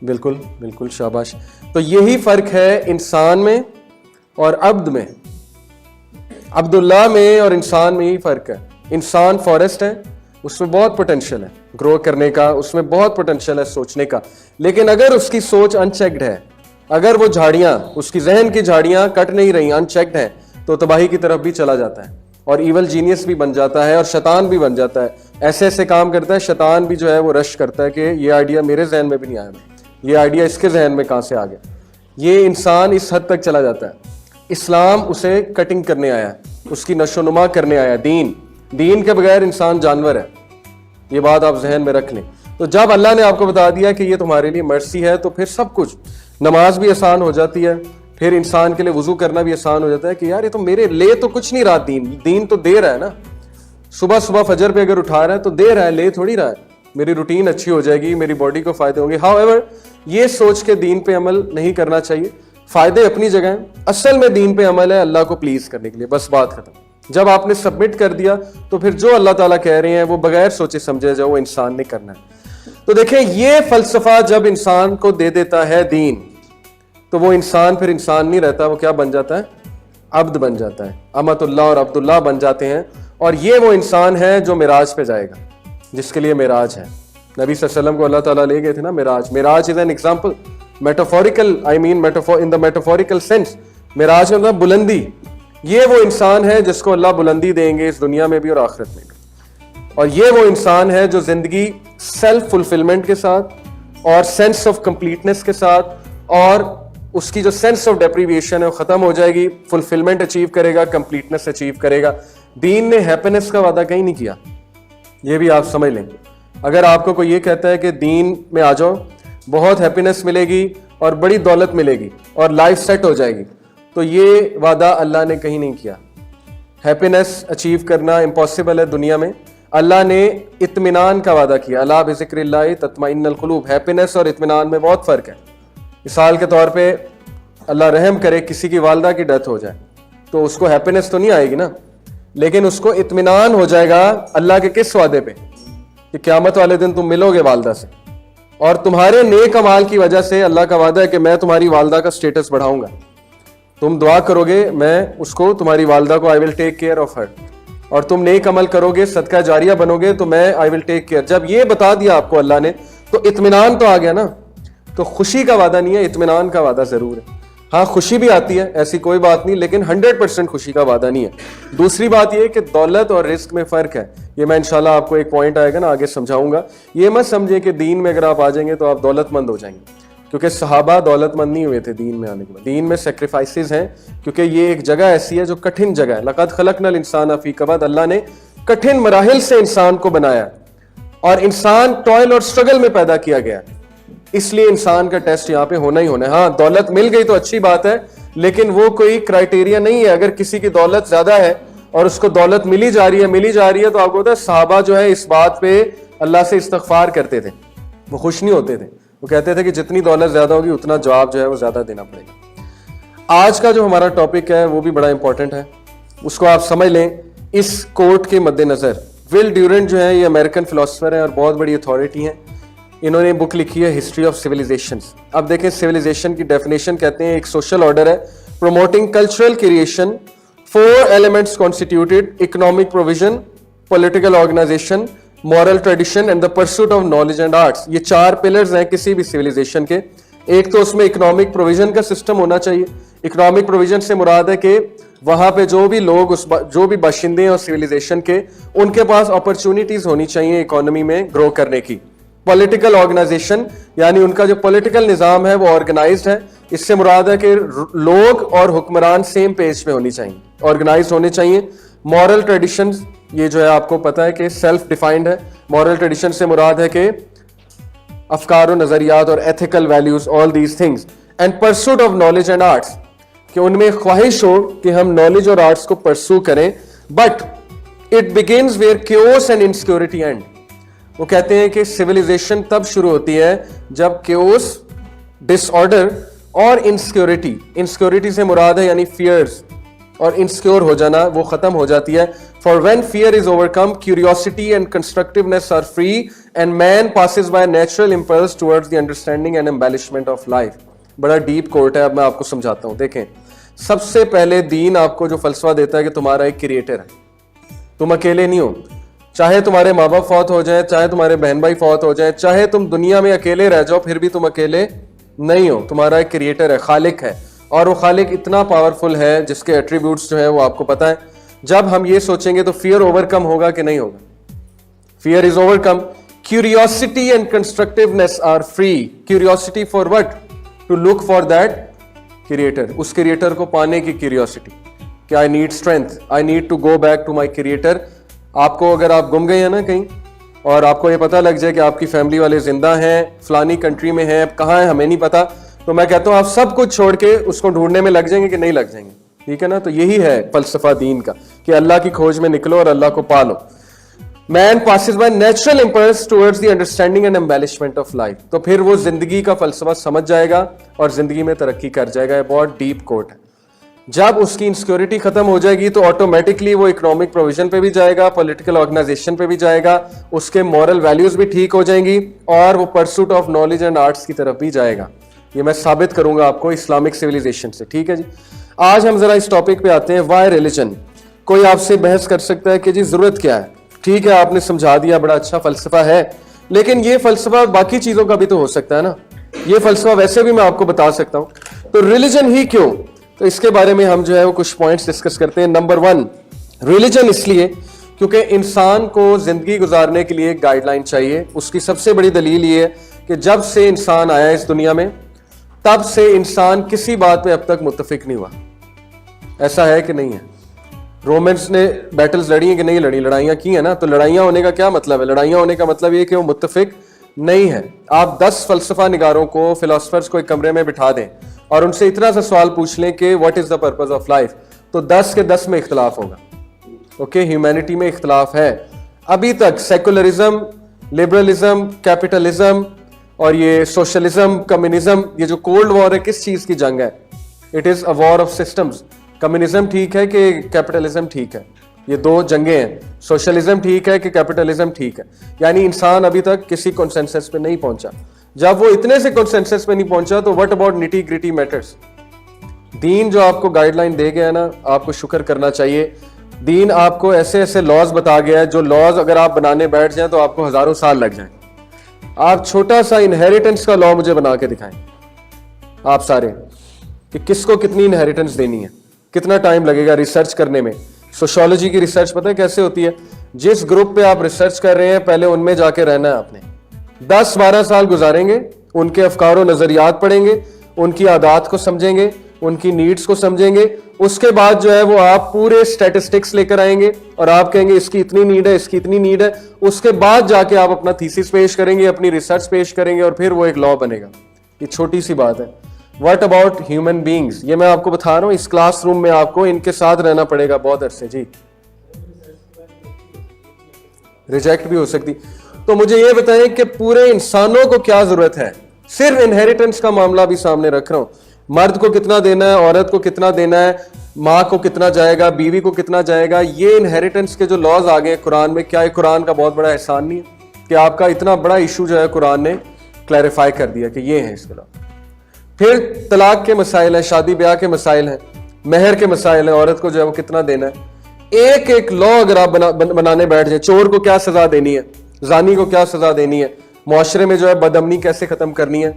بالکل بالکل, شاباش. تو یہی فرق ہے انسان میں اور عبد میں, عبداللہ میں اور انسان میں یہی فرق ہے. انسان فارسٹ ہے, اس میں بہت پوٹینشیل ہے گرو کرنے کا, اس میں بہت پوٹینشیل ہے سوچنے کا, لیکن اگر اس کی سوچ ان چیکڈ ہے, اگر وہ جھاڑیاں, اس کی ذہن کی جھاڑیاں کٹ نہیں رہی, ان چیکڈ ہیں, تو تباہی کی طرف بھی چلا جاتا ہے, اور ایول جینیس بھی بن جاتا ہے, اور شیطان بھی بن جاتا ہے. ایسے ایسے کام کرتا ہے شیطان بھی, جو ہے وہ رش کرتا ہے کہ یہ آئیڈیا میرے ذہن میں بھی نہیں آیا, یہ آئیڈیا اس کے ذہن میں کہاں سے آ گیا. یہ انسان اس حد تک چلا جاتا ہے. اسلام اسے کٹنگ کرنے آیا, اس کی نشو و نما کرنے آیا. دین کے بغیر انسان جانور ہے, یہ بات آپ ذہن میں رکھ لیں. تو جب اللہ نے آپ کو بتا دیا کہ یہ تمہارے لیے مرسی ہے, تو پھر سب کچھ, نماز بھی آسان ہو جاتی ہے, پھر انسان کے لیے وضو کرنا بھی آسان ہو جاتا ہے کہ یار یہ تو میرے لے تو کچھ نہیں رہا, دین تو دے رہا ہے نا. صبح فجر پہ اگر اٹھا رہا ہے تو دے رہا ہے, لے تھوڑی رہا ہے. میری روٹین اچھی ہو جائے گی, میری باڈی کو فائدے ہوں گے. ہاؤ ایور, یہ سوچ کے دین پہ عمل نہیں کرنا چاہیے. فائدے اپنی جگہ ہیں, اصل میں دین پہ عمل ہے اللہ کو پلیز کرنے کے لیے, بس بات ختم. جب آپ نے سبمٹ کر دیا تو پھر جو اللہ تعالیٰ کہہ رہے ہیں وہ بغیر سوچے سمجھے جو وہ انسان نے کرنا ہے. تو دیکھیں, یہ فلسفہ جب انسان کو دے دیتا ہے دین, تو وہ انسان پھر انسان نہیں رہتا, وہ کیا بن جاتا ہے؟ عبد بن جاتا ہے. امت اللہ اور عبداللہ بن جاتے ہیں, اور یہ وہ انسان ہے جو معراج پہ جائے گا, جس کے لیے معراج ہے. نبی صلی اللہ علیہ وسلم کو اللہ تعالیٰ لے گئے تھے نا Miraj. Miraj is an example, metaphorical, in the metaphorical sense. Miraj کا مطلب بلندی. یہ وہ انسان ہے جس کو اللہ بلندی دیں گے اس دنیا میں بھی اور آخرت میں بھی. اور یہ وہ انسان ہے جو زندگی سیلف فلفلمنٹ کے ساتھ اور سینس آف کمپلیٹنس کے ساتھ, اور اس کی جو سینس آف ڈیپریویشن ہے وہ ختم ہو جائے گی, فلفلمنٹ اچیو کرے گا, کمپلیٹنس اچیو کرے گا. دین نے ہیپینس کا وعدہ کہیں نہیں کیا, یہ بھی آپ سمجھ لیں. اگر آپ کو کوئی یہ کہتا ہے کہ دین میں آ جاؤ, بہت ہیپینس ملے گی اور بڑی دولت ملے گی اور لائف سیٹ ہو جائے گی, تو یہ وعدہ اللہ نے کہیں نہیں کیا. ہیپینس اچیو کرنا امپاسبل ہے دنیا میں. اللہ نے اطمینان کا وعدہ کیا, الا بذکر اللہ تطمئن القلوب. ہیپینس اور اطمینان میں بہت فرق ہے. مثال کے طور پہ اللہ رحم کرے کسی کی والدہ کی ڈیتھ ہو جائے, تو اس کو ہیپینس تو نہیں آئے گی نا, لیکن اس کو اطمینان ہو جائے گا اللہ کے کس وعدے پہ, کہ قیامت والے دن تم ملو گے والدہ سے, اور تمہارے نیک اعمال کی وجہ سے اللہ کا وعدہ ہے کہ میں تمہاری والدہ کا سٹیٹس بڑھاؤں گا. تم دعا کرو گے, میں اس کو, تمہاری والدہ کو, آئی ول ٹیک کیئر آف ہر, اور تم نیک عمل کرو گے, صدقہ جاریہ بنو گے, تو میں آئی ول ٹیک کیئر. جب یہ بتا دیا آپ کو اللہ نے, تو اطمینان تو آ گیا نا. تو خوشی کا وعدہ نہیں ہے, اطمینان کا وعدہ ضرور ہے. ہاں خوشی بھی آتی ہے, ایسی کوئی بات نہیں, لیکن 100% خوشی کا وعدہ نہیں ہے. دوسری بات یہ کہ دولت اور رزق میں فرق ہے. یہ میں انشاءاللہ آپ کو ایک پوائنٹ آئے گا نا آگے سمجھاؤں گا. یہ مت سمجھیں کہ دین میں اگر آپ آ جائیں گے تو آپ دولت مند ہو جائیں گے. کیونکہ صحابہ دولت مند نہیں ہوئے تھے دین میں آنے کے بعد. دین میں سیکریفائسز ہیں کیونکہ یہ ایک جگہ ایسی ہے جو کٹھن جگہ ہے. لقد خلقنا الانسان فی کبد, اللہ نے کٹھن مراحل سے انسان کو بنایا اور انسان ٹوائل اور سٹرگل میں پیدا کیا گیا, اس لیے انسان کا ٹیسٹ یہاں پہ ہونا ہی ہونا ہے. ہاں دولت مل گئی تو اچھی بات ہے, لیکن وہ کوئی کرائٹیریا نہیں ہے. اگر کسی کی دولت زیادہ ہے اور اس کو دولت ملی جا رہی ہے تو آپ کو پتا ہے صحابہ جو ہے اس بات پہ اللہ سے استغفار کرتے تھے, وہ خوش نہیں ہوتے تھے. وہ کہتے تھے کہ جتنی دولت زیادہ ہوگی اتنا جواب جو ہے وہ زیادہ دینا پڑے گا. آج کا جو ہمارا ٹاپک ہے وہ بھی بڑا امپورٹنٹ ہے, اس کو آپ سمجھ لیں اس کوٹ کے مد نظر. ول ڈیورنٹ جو ہے یہ امریکن فلاسفر ہیں اور بہت بڑی اتھارٹی ہیں. انہوں نے بک لکھی ہے ہسٹری آف سویلائزیشنز. اب دیکھیں سویلائزیشن کی ڈیفینیشن کہتے ہیں ایک سوشل آرڈر ہے promoting cultural creation, 4 elements constituted, economic provision, political organization, moral tradition and the pursuit of knowledge and arts. یہ 4 پلرز ہیں کسی بھی سویلائزیشن کے. ایک تو اس میں اکنامک پروویژن کا سسٹم ہونا چاہیے. اکنامک پروویژن سے مراد ہے کہ وہاں پہ جو بھی لوگ جو بھی باشندے ہیں سویلائزیشن کے, ان کے پاس اپرچونیٹیز ہونی چاہیے اکانومی میں گرو کرنے کی. پولیٹیکل آرگنائزیشن یعنی ان کا جو پولیٹیکل نظام ہے وہ آرگنائزڈ ہے. اس سے مراد ہے کہ لوگ اور حکمران سیم پیج پہ ہونی چاہیے, آرگنائزڈ ہونے چاہیے. مورل ٹریڈیشنز, یہ جو ہے آپ کو پتا ہے کہ سیلف ڈیفائنڈ ہے. مورل ٹریڈیشن سے مراد ہے کہ افکار و نظریات اور ethical values, all these things. And pursuit of knowledge and arts, کہ ان میں خواہش ہو کہ ہم نالج اور آرٹس کو پرسو کریں. But it begins where chaos and insecurity end. وہ کہتے ہیں کہ سویلائزیشن تب شروع ہوتی ہے جب کیوس, ڈس آرڈر اور انسیکیورٹی, انسیکیورٹی سے مراد ہے یعنی فیئرز اور انسیکیور ہو جانا, وہ ختم ہو جاتی ہے. For when fear is overcome, curiosity and constructiveness are free and man passes by a natural impulse towards the understanding and embellishment of life. بڑا ڈیپ کوٹ ہے, اب میں آپ کو سمجھاتا ہوں. دیکھیں سب سے پہلے دین آپ کو جو فلسفہ دیتا ہے کہ تمہارا ایک کریٹر ہے, تم اکیلے نہیں ہو. چاہے تمہارے ماں باپ فوت ہو جائیں, چاہے تمہارے بہن بھائی فوت ہو جائیں, چاہے تم دنیا میں اکیلے رہ جاؤ, پھر بھی تم اکیلے نہیں ہو. تمہارا ایک کریٹر ہے, خالق ہے, اور وہ خالق اتنا پاورفل ہے جس کے ایٹریبیوٹس جو ہے وہ آپ کو پتہ ہے. جب ہم یہ سوچیں گے تو فیئر اوور کم ہوگا کہ نہیں ہوگا؟ Fear is overcome. Curiosity and constructiveness are free. Curiosity for what? To look for that creator, اس کریٹر کو پانے کی کیوریوسٹی کہ I need strength, I need to go back to my creator. آپ کو اگر آپ گم گئے ہیں نا کہیں اور آپ کو یہ پتہ لگ جائے کہ آپ کی فیملی والے زندہ ہیں, فلانی کنٹری میں ہیں, کہاں ہیں ہمیں نہیں پتا, تو میں کہتا ہوں آپ سب کچھ چھوڑ کے اس کو ڈھونڈنے میں لگ جائیں گے کہ نہیں لگ جائیں گے؟ ٹھیک ہے نا. تو یہی ہے فلسفہ دین کا کہ اللہ کی کھوج میں نکلو اور اللہ کو پالو. Man passes by natural impulse towards the understanding and embellishment of life. تو پھر وہ زندگی کا فلسفہ سمجھ جائے گا اور زندگی میں ترقی کر جائے گا. یہ بہت ڈیپ کوٹ ہے. جب اس کی انسیکیورٹی ختم ہو جائے گی تو آٹومیٹکلی وہ اکنامک پروویژن پہ بھی جائے گا, پولیٹیکل آرگنائزیشن پہ بھی جائے گا, اس کے مورل ویلیوز بھی ٹھیک ہو جائیں گی, اور وہ pursuit of knowledge and arts کی طرف بھی جائے گا. یہ میں ثابت کروں گا آپ کو اسلامک سویلائزیشن سے. ٹھیک ہے جی. آج ہم ذرا اس ٹاپک پہ آتے ہیں, وائی ریلیجن. کوئی آپ سے بحث کر سکتا ہے کہ جی ضرورت کیا ہے؟ ٹھیک ہے آپ نے سمجھا دیا, بڑا اچھا فلسفہ ہے, لیکن یہ فلسفہ باقی چیزوں کا بھی تو ہو سکتا ہے نا. یہ فلسفہ ویسے بھی میں آپ کو بتا سکتا ہوں. تو ریلیجن ہی کیوں؟ تو اس کے بارے میں ہم جو ہے وہ کچھ پوائنٹس ڈسکس کرتے ہیں. نمبر 1, ریلیجن اس لیے کیونکہ انسان کو زندگی گزارنے کے لیے ایک گائیڈ لائن چاہیے. اس کی سب سے بڑی دلیل یہ ہے کہ جب سے انسان آیا اس دنیا میں تب سے انسان کسی بات پہ اب تک متفق نہیں ہوا. ایسا ہے کہ نہیں ہے؟ رومنس نے بیٹلز لڑی ہیں کہ نہیں لڑی؟ لڑائیاں کی ہیں نا. تو لڑائیاں ہونے کا کیا مطلب ہے؟ لڑائیاں ہونے کا مطلب یہ کہ وہ متفق نہیں ہے. آپ 10 فلسفہ نگاروں کو, فلاسفرز کو ایک کمرے میں بٹھا دیں اور ان سے اتنا سا سوال پوچھ لیں کہ what is the purpose of life, تو 10 کے 10 میں اختلاف ہوگا. اوکے, ہیومینٹی میں اختلاف ہے. ابھی تک سیکولرزم, لبرلزم, کیپٹلزم اور یہ سوشلزم, کمیونزم, یہ جو کولڈ وار ہے کس چیز کی جنگ ہے؟ It is a war of systems. Communism ٹھیک ہے کہ کیپٹلزم ٹھیک ہے؟ یہ 2 جنگیں ہیں. سوشلزم ٹھیک ہے کہ کیپٹلزم ٹھیک ہے؟ یعنی انسان ابھی تک کسی کنسنسس پہ نہیں پہنچا. جب وہ اتنے سے کنسنسس پہ نہیں پہنچا تو what about nitty gritty matters? Then جو آپ کو گائیڈ لائن دے گیا نا, آپ کو شکر کرنا چاہیے. دین آپ کو ایسے ایسے لاز بتا گیا ہے جو لاز اگر آپ بنانے بیٹھ جائیں تو آپ کو ہزاروں سال لگ جائیں. آپ چھوٹا سا انہیریٹنس کا لا مجھے بنا کے دکھائیں آپ سارے, کہ کس کو کتنی انہیریٹنس دینی ہے, کتنا ٹائم لگے گا ریسرچ کرنے میں. سوشیولوجی کی ریسرچ پتہ ہے کیسے ہوتی ہے؟ جس گروپ پہ آپ ریسرچ کر رہے ہیں پہلے ان میں جا کے رہنا ہے آپ نے. 10-12 سال گزاریں گے, ان کے افکار و نظریات پڑھیں گے, ان کی عادات کو سمجھیں گے, ان کی نیڈز کو سمجھیں گے. اس کے بعد جو ہے وہ آپ پورے اسٹیٹسٹکس لے کر آئیں گے اور آپ کہیں گے اس کی اتنی نیڈ ہے, اس کی اتنی نیڈ ہے. اس کے بعد جا کے آپ اپنا تھیسس پیش کریں گے, اپنی ریسرچ پیش کریں گے, اور پھر وہ ایک لا بنے گا. یہ چھوٹی سی بات ہے. واٹ اباؤٹ ہیومن بینگز, یہ میں آپ کو بتا رہا ہوں, اس کلاس روم میں آپ کو ان کے ساتھ رہنا پڑے گا بہت عرصے. جی ریجیکٹ بھی ہو سکتی. تو مجھے یہ بتائیں کہ پورے انسانوں کو کیا ضرورت ہے. صرف انہیریٹنس کا معاملہ بھی سامنے رکھ رہا ہوں. مرد کو کتنا دینا ہے, عورت کو کتنا دینا ہے, ماں کو کتنا جائے گا, بیوی کو کتنا جائے گا, یہ انہیریٹنس کے جو لاز آ گئے قرآن میں, کیا یہ قرآن کا بہت بڑا احسان نہیں ہے کہ آپ کا اتنا بڑا ایشو جو ہے قرآن نے کلیریفائی کر دیا کہ یہ ہے اس کے علاوہ. پھر طلاق کے مسائل ہیں, شادی بیاہ کے مسائل ہیں, مہر کے مسائل ہیں, عورت کو جو ہے وہ کتنا دینا ہے. ایک ایک لا اگر آپ بنانے بیٹھ جائیں, چور کو کیا سزا دینی ہے, زانی کو کیا سزا دینی ہے, معاشرے میں جو ہے بدامنی کیسے ختم کرنی ہے,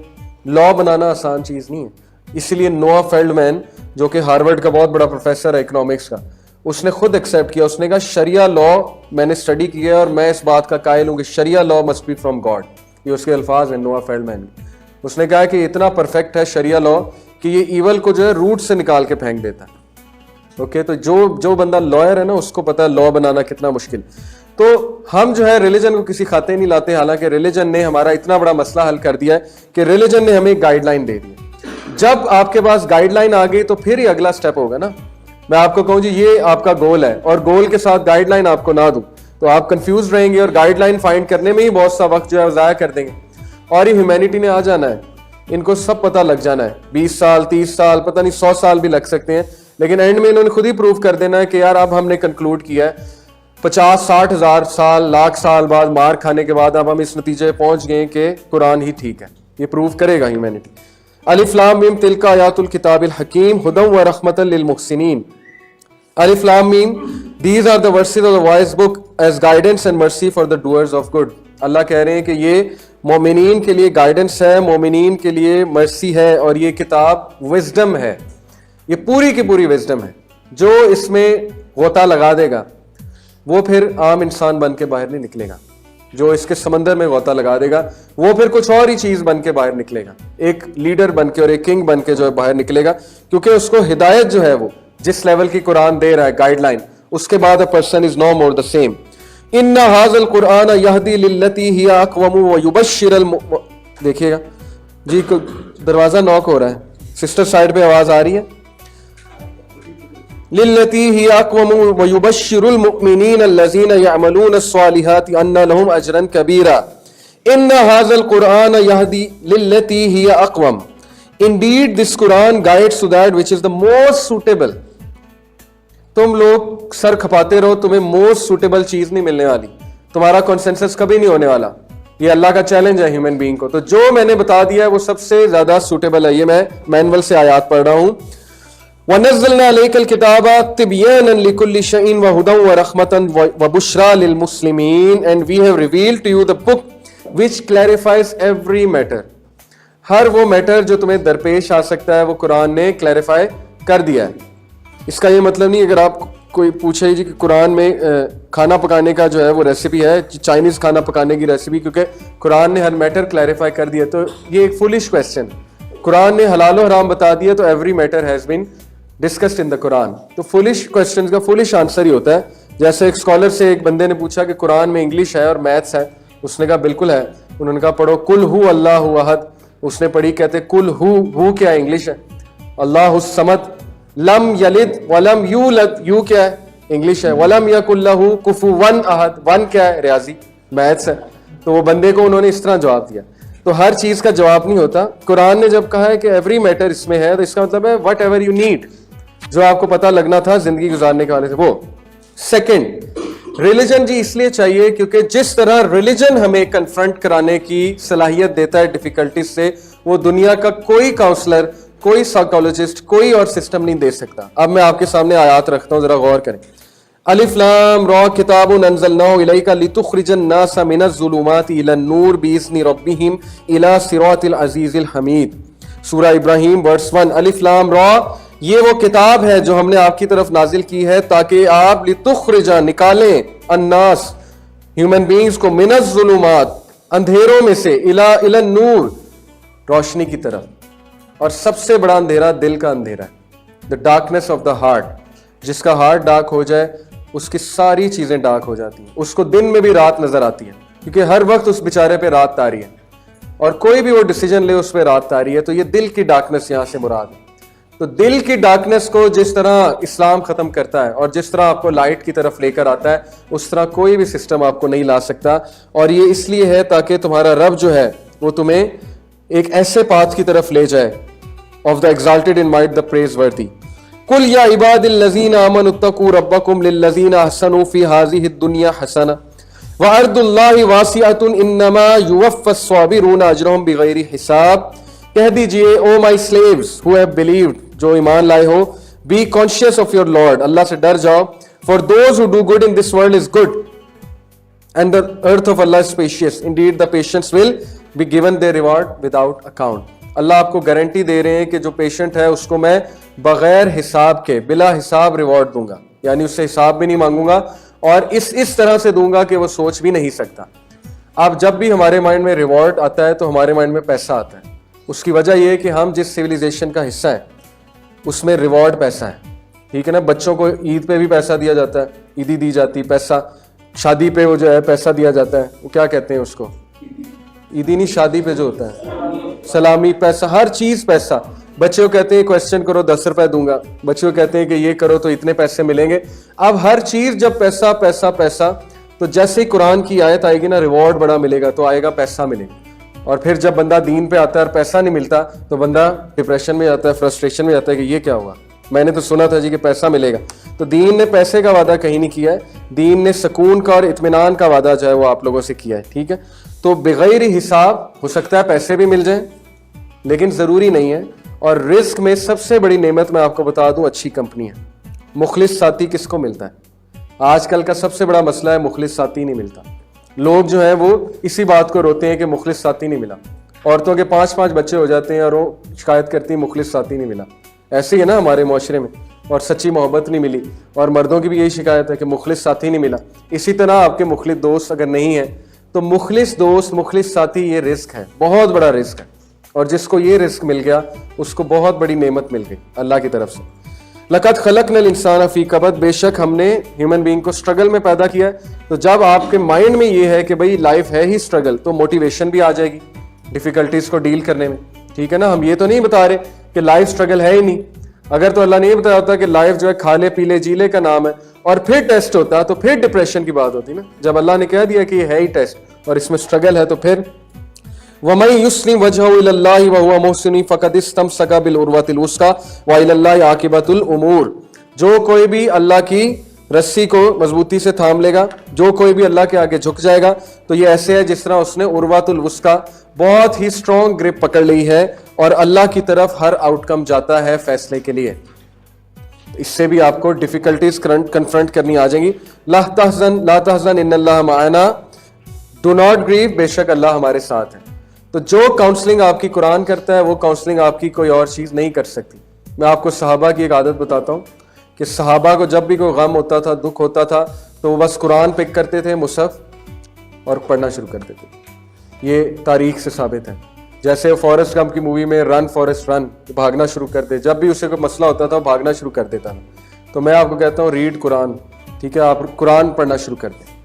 لا بنانا آسان چیز نہیں ہے. اس لیے نوآ فیلڈمین جو کہ ہارورڈ کا بہت بڑا پروفیسر ہے اکنامکس کا, اس نے خود ایکسیپٹ کیا. اس نے کہا شریعہ لا میں نے اسٹڈی کیا اور میں اس بات کا قائل ہوں کہ شریعہ لا مسٹ بی فرام گاڈ. یہ اس کے الفاظ ہیں نوآ فیلڈمین. اس نے کہا کہ اتنا پرفیکٹ ہے شریعہ لا کہ یہ ایول کو جو ہے روٹ سے نکال کے پھینک دیتا ہے. اوکے, تو جو بندہ لائر ہے نا اس کو پتا ہے لا بنانا کتنا مشکل. تو ہم جو ہے ریلیجن کو کسی کھاتے نہیں لاتے, حالانکہ ریلیجن نے ہمارا اتنا بڑا مسئلہ حل کر دیا ہے کہ ریلیجن نے ہمیں گائیڈ لائن دے دی. جب آپ کے پاس گائیڈ لائن آ گئی تو پھر ہی اگلا سٹیپ ہوگا نا. میں آپ کو کہوں جی یہ آپ کا گول ہے اور گول کے ساتھ گائیڈ لائن آپ کو نہ دوں تو آپ کنفیوز رہیں گے اور گائیڈ لائن فائنڈ کرنے میں ہی بہت سا وقت جو ہے ضائع کر دیں گے. اور یہ ہیومینٹی نے آ جانا ہے, ان کو سب پتہ لگ جانا ہے, 20 سال 30 سال پتہ نہیں 100 سال بھی لگ سکتے ہیں, لیکن اینڈ میں انہوں نے خود ہی پروف کر دینا ہے کہ یار اب ہم نے کنکلوڈ کیا ہے 50-60 ہزار سال لاکھ سال بعد مار کھانے کے بعد اب ہم اس نتیجے پہنچ گئے کہ قرآن ہی ٹھیک ہے. یہ پروف کرے گا ہیومینٹی. الف لام میم تلک آیات الکتاب الحکیم ہدی و رحمۃ للمحسنین. الف لام میم these are the verses of the wise book as guidance and mercy for the doers of good. اللہ کہہ رہے ہیں کہ یہ مومنین کے لیے گائیڈنس ہے, مومنین کے لیے مرسی ہے, اور یہ کتاب وزڈم ہے. یہ پوری کی پوری وزڈم ہے. جو اس میں غوطہ لگا دے گا وہ پھر عام انسان بن کے باہر نہیں نکلے گا. جو اس کے سمندر میں غوطہ لگا دے گا وہ پھر کچھ اور ہی چیز بن کے باہر نکلے گا, ایک لیڈر بن کے اور ایک کنگ بن کے جو ہے باہر نکلے گا, کیونکہ اس کو ہدایت جو ہے وہ جس لیول کی قرآن دے رہا ہے گائیڈ لائن, اس کے بعد a person is no more the same. ان هذا القرآن يهدي للتي هي اقوم ويبشر دیکھیے گا جی دروازہ نوک ہو رہا ہے, سسٹر سائڈ پہ آواز آ رہی ہے. للتي هي اقوم ويبشر المؤمنين الذين يعملون الصالحات ان لهم اجرا كبيرا. ان هذا القرآن يهدي للتي هي اقوم. Indeed this Quran guides to that which is the most suitable. تم لوگ سر کھپاتے رہو, تمہیں موسٹ سوٹیبل چیز نہیں ملنے والی, تمہارا کنسنسس کبھی نہیں ہونے والا. یہ اللہ کا چیلنج ہے ہیومن بینگ کو. تو جو میں نے بتا دیا ہے وہ سب سے زیادہ سوٹیبل ہے. یہ میں مینول سے آیات پڑھ رہا ہوں. وَنَزَّلْنَا عَلَيْكَ الْكِتَابَ تِبْيَانًا لِكُلِّ شَيْءٍ وَهُدًى وَرَحْمَةً وَبُشْرَى لِلْمُسْلِمِينَ and we have revealed to you the book which clarifies every matter. ہر وہ میٹر جو تمہیں درپیش آ سکتا ہے وہ قرآن نے کلیریفائی کر دیا ہے. اس کا یہ مطلب نہیں اگر آپ کوئی پوچھے جی کہ قرآن میں کھانا پکانے کا جو ہے وہ ریسیپی ہے, چائنیز کھانا پکانے کی ریسیپی, کیونکہ قرآن نے ہر میٹر کلیریفائی کر دیا, تو یہ ایک فولش کویسچن. قرآن نے حلال و حرام بتا دیا تو every matter has been discussed in the Quran. تو فولش کویسچن کا فولش آنسر ہی ہوتا ہے. جیسے ایک اسکالر سے ایک بندے نے پوچھا کہ قرآن میں انگلش ہے اور میتھس ہے, اس نے کہا بالکل ہے. انہوں نے کہا پڑھو کل ہو اللہ احد. اس نے پڑھی, کہتے کل ہو کیا انگلش ہے, اللہ الصمد لم یلد ولم یولد, یو کیا ہے انگلش ہے, ولم یکن لہ کفوا احد, ون کیا ہے ریاضی میتھس ہے. تو وہ بندے کو انہوں نے اس طرح جواب دیا. تو ہر چیز کا جواب نہیں ہوتا. قرآن نے جب کہا ہے کہ ایوری میٹر اس میں ہے تو اس کا مطلب ہے وٹ ایور یو نیڈ, جو آپ کو پتہ لگنا تھا زندگی گزارنے کے حوالے سے وہ. سیکنڈ, ریلیجن جی اس لیے چاہیے کیونکہ جس طرح ریلیجن ہمیں کنفرنٹ کرانے کی صلاحیت دیتا ہے ڈیفیکلٹیز سے, وہ دنیا کا کوئی کاؤنسلر, کوئی سائیکالوجسٹ, کوئی اور سسٹم نہیں دے سکتا. اب میں آپ کے سامنے آیات رکھتا ہوں, ذرا غور کریں. الف لام را کتاب انزلناه الیک لتخرج الناس من الظلمات الى النور باذن ربهم الى صراط العزیز الحمید. سورہ ابراہیم ورس 1. الف لام را, یہ وہ کتاب ہے جو ہم نے آپ کی طرف نازل کی ہے تاکہ آپ لتخرج نکالیں الناس ہیومن بینگز کو من الظلمات اندھیروں میں سے الى النور روشنی کی طرف. اور سب سے بڑا اندھیرا دل کا اندھیرا ہے, the darkness of the heart. جس کا ہارٹ ڈارک ہو جائے اس کی ساری چیزیں ڈارک ہو جاتی ہیں, اس کو دن میں بھی رات نظر آتی ہے, کیونکہ ہر وقت اس بیچارے پہ رات تاری ہے, اور کوئی بھی وہ ڈیسیجن لے اس پہ رات تاری ہے. تو یہ دل کی ڈارکنیس یہاں سے مراد ہے. تو دل کی ڈارکنیس کو جس طرح اسلام ختم کرتا ہے اور جس طرح آپ کو لائٹ کی طرف لے کر آتا ہے, اس طرح کوئی بھی سسٹم آپ کو نہیں لا سکتا. اور یہ اس لیے ہے تاکہ تمہارا رب جو ہے وہ تمہیں ایک ایسے پاتھ کی طرف لے جائے, of the exalted in might the praiseworthy. قل یا عباد الذین آمنوا اتقوا ربکم للذین احسنوا فی ہذہ الدنیا حسنہ وارض اللہ واسعۃ انما یوفی الصابرون اجرہم بغیر حساب. کہہ دیجئے O my slaves who have believed, جو ایمان لائے ہو, be conscious of your lord, اللہ سے ڈر جاؤ. For those who do good in this world is good and the earth of Allah is spacious. Indeed the patients will be given their reward without account. اللہ آپ کو guarantee دے رہے ہیں کہ جو پیشنٹ ہے اس کو میں بغیر حساب کے, بلا حساب ریوارڈ دوں گا, یعنی اس سے حساب بھی نہیں مانگوں گا, اور اس طرح سے دوں گا کہ وہ سوچ بھی نہیں سکتا. آپ جب بھی ہمارے مائنڈ میں ریوارڈ آتا ہے تو ہمارے مائنڈ میں پیسہ آتا ہے. اس کی وجہ یہ ہے کہ ہم جس سویلائزیشن کا حصہ ہیں اس میں ریوارڈ پیسہ ہے, ٹھیک ہے نا. بچوں کو عید پہ بھی پیسہ دیا جاتا ہے, عیدی دی جاتی, پیسہ شادی پہ وہ جو ہے پیسہ دیا جاتا ہے, وہ کیا کہتے ہیں اس کو, عیدی نہیں, شادی پہ جو ہوتا ہے سلامی, پیسہ, ہر چیز پیسہ. بچے کو کہتے ہیں کویسچن کرو 10 روپے دوں گا, بچے کو کہتے ہیں کہ یہ کرو تو اتنے پیسے ملیں گے. اب ہر چیز جب پیسہ پیسہ پیسہ, تو جیسے ہی قرآن کی آیت آئے گی نا ریوارڈ بڑا ملے گا, تو آئے گا پیسہ ملے گا. اور پھر جب بندہ دین پہ آتا ہے اور پیسہ نہیں ملتا تو بندہ ڈپریشن میں جاتا ہے, فرسٹریشن میں جاتا ہے کہ یہ کیا ہوا, میں نے تو سنا تھا جی کہ پیسہ ملے گا. تو دین نے پیسے کا وعدہ کہیں نہیں کیا ہے, دین نے سکون کا اور اطمینان کا وعدہ جو ہے وہ آپ لوگوں سے کیا ہے, ٹھیک ہے. تو بغیر حساب ہو سکتا ہے پیسے بھی مل جائیں, لیکن ضروری نہیں ہے. اور رزق میں سب سے بڑی نعمت میں آپ کو بتا دوں, اچھی کمپنی ہے. مخلص ساتھی کس کو ملتا ہے؟ آج کل کا سب سے بڑا مسئلہ ہے مخلص ساتھی نہیں ملتا. لوگ جو ہیں وہ اسی بات کو روتے ہیں کہ مخلص ساتھی نہیں ملا. عورتوں کے 5 بچے ہو جاتے ہیں اور وہ شکایت کرتی ہیں مخلص ساتھی نہیں ملا. ایسے ہی ہے نا ہمارے معاشرے میں, اور سچی محبت نہیں ملی. اور مردوں کی بھی یہی شکایت ہے کہ مخلص ساتھی نہیں ملا. اسی طرح آپ کے مخلص دوست اگر نہیں ہیں تو مخلص دوست, مخلص ساتھی, یہ رزق ہے, بہت بڑا رزق ہے. اور جس کو یہ رزق مل گیا اس کو بہت بڑی نعمت مل گئی اللہ کی طرف سے. لقد خلقنا الانسان فی کبد, بے شک ہم نے ہیومن بینگ کو اسٹرگل میں پیدا کیا ہے. تو جب آپ کے مائنڈ میں یہ ہے کہ بھئی لائف ہے ہی اسٹرگل, تو موٹیویشن بھی آ جائے گی ڈیفیکلٹیز کو ڈیل کرنے میں, ٹھیک ہے نا. ہم یہ تو نہیں بتا رہے کہ لائف اسٹرگل ہے ہی نہیں. اگر تو اللہ نے یہ بتایا ہوتا کہ لائف جو ہے کھالے پیلے جیلے کا نام ہے اور پھر ٹیسٹ ہوتا تو پھر ڈپریشن کی بات ہوتی نا. جب اللہ نے کہہ دیا کہ یہ ہے ہی ٹیسٹ اور اس میں اسٹرگل ہے, تو پھر وَمَن يُسْلِمْ وَجْهَهُ إِلَى اللَّهِ وَهُوَ مُحْسِنٌ فَقَدِ اسْتَمْسَكَ بِالْعُرْوَةِ الْوُثْقَىٰ وَإِلَى اللَّهِ عَاقِبَةُ الْأُمُورِ. جو کوئی بھی اللہ کی رسی کو مضبوطی سے تھام لے گا, جو کوئی بھی اللہ کے آگے جھک جائے گا, تو یہ ایسے ہے جس طرح اس نے عروۃ الوثقیٰ بہت ہی اسٹرانگ گرپ پکڑ لی ہے, اور اللہ کی طرف ہر آؤٹ کم جاتا ہے فیصلے کے لیے. اس سے بھی آپ کو ڈیفیکلٹیز کنفرنٹ کرنی آ جائیں گی. لا تحزن ان اللہ معنا, ڈو ناٹ گریو, بے شک اللہ ہمارے ساتھ ہے. تو جو کاؤنسلنگ آپ کی قرآن کرتا ہے وہ کاؤنسلنگ آپ کی کوئی اور چیز نہیں کر سکتی. میں آپ کو صحابہ کی ایک عادت بتاتا ہوں کہ صحابہ کو جب بھی کوئی غم ہوتا تھا, دکھ ہوتا تھا, تو وہ بس قرآن پک کرتے تھے, مصحف, اور پڑھنا شروع کر دیتے. یہ تاریخ سے ثابت ہے. جیسے فارسٹ گمپ کی مووی میں رن فارسٹ رن, بھاگنا شروع کر دے, جب بھی اسے کوئی مسئلہ ہوتا تھا وہ بھاگنا شروع کر دیتا تھا. تو میں آپ کو کہتا ہوں ریڈ قرآن, ٹھیک ہے, آپ قرآن پڑھنا شروع کر دیں.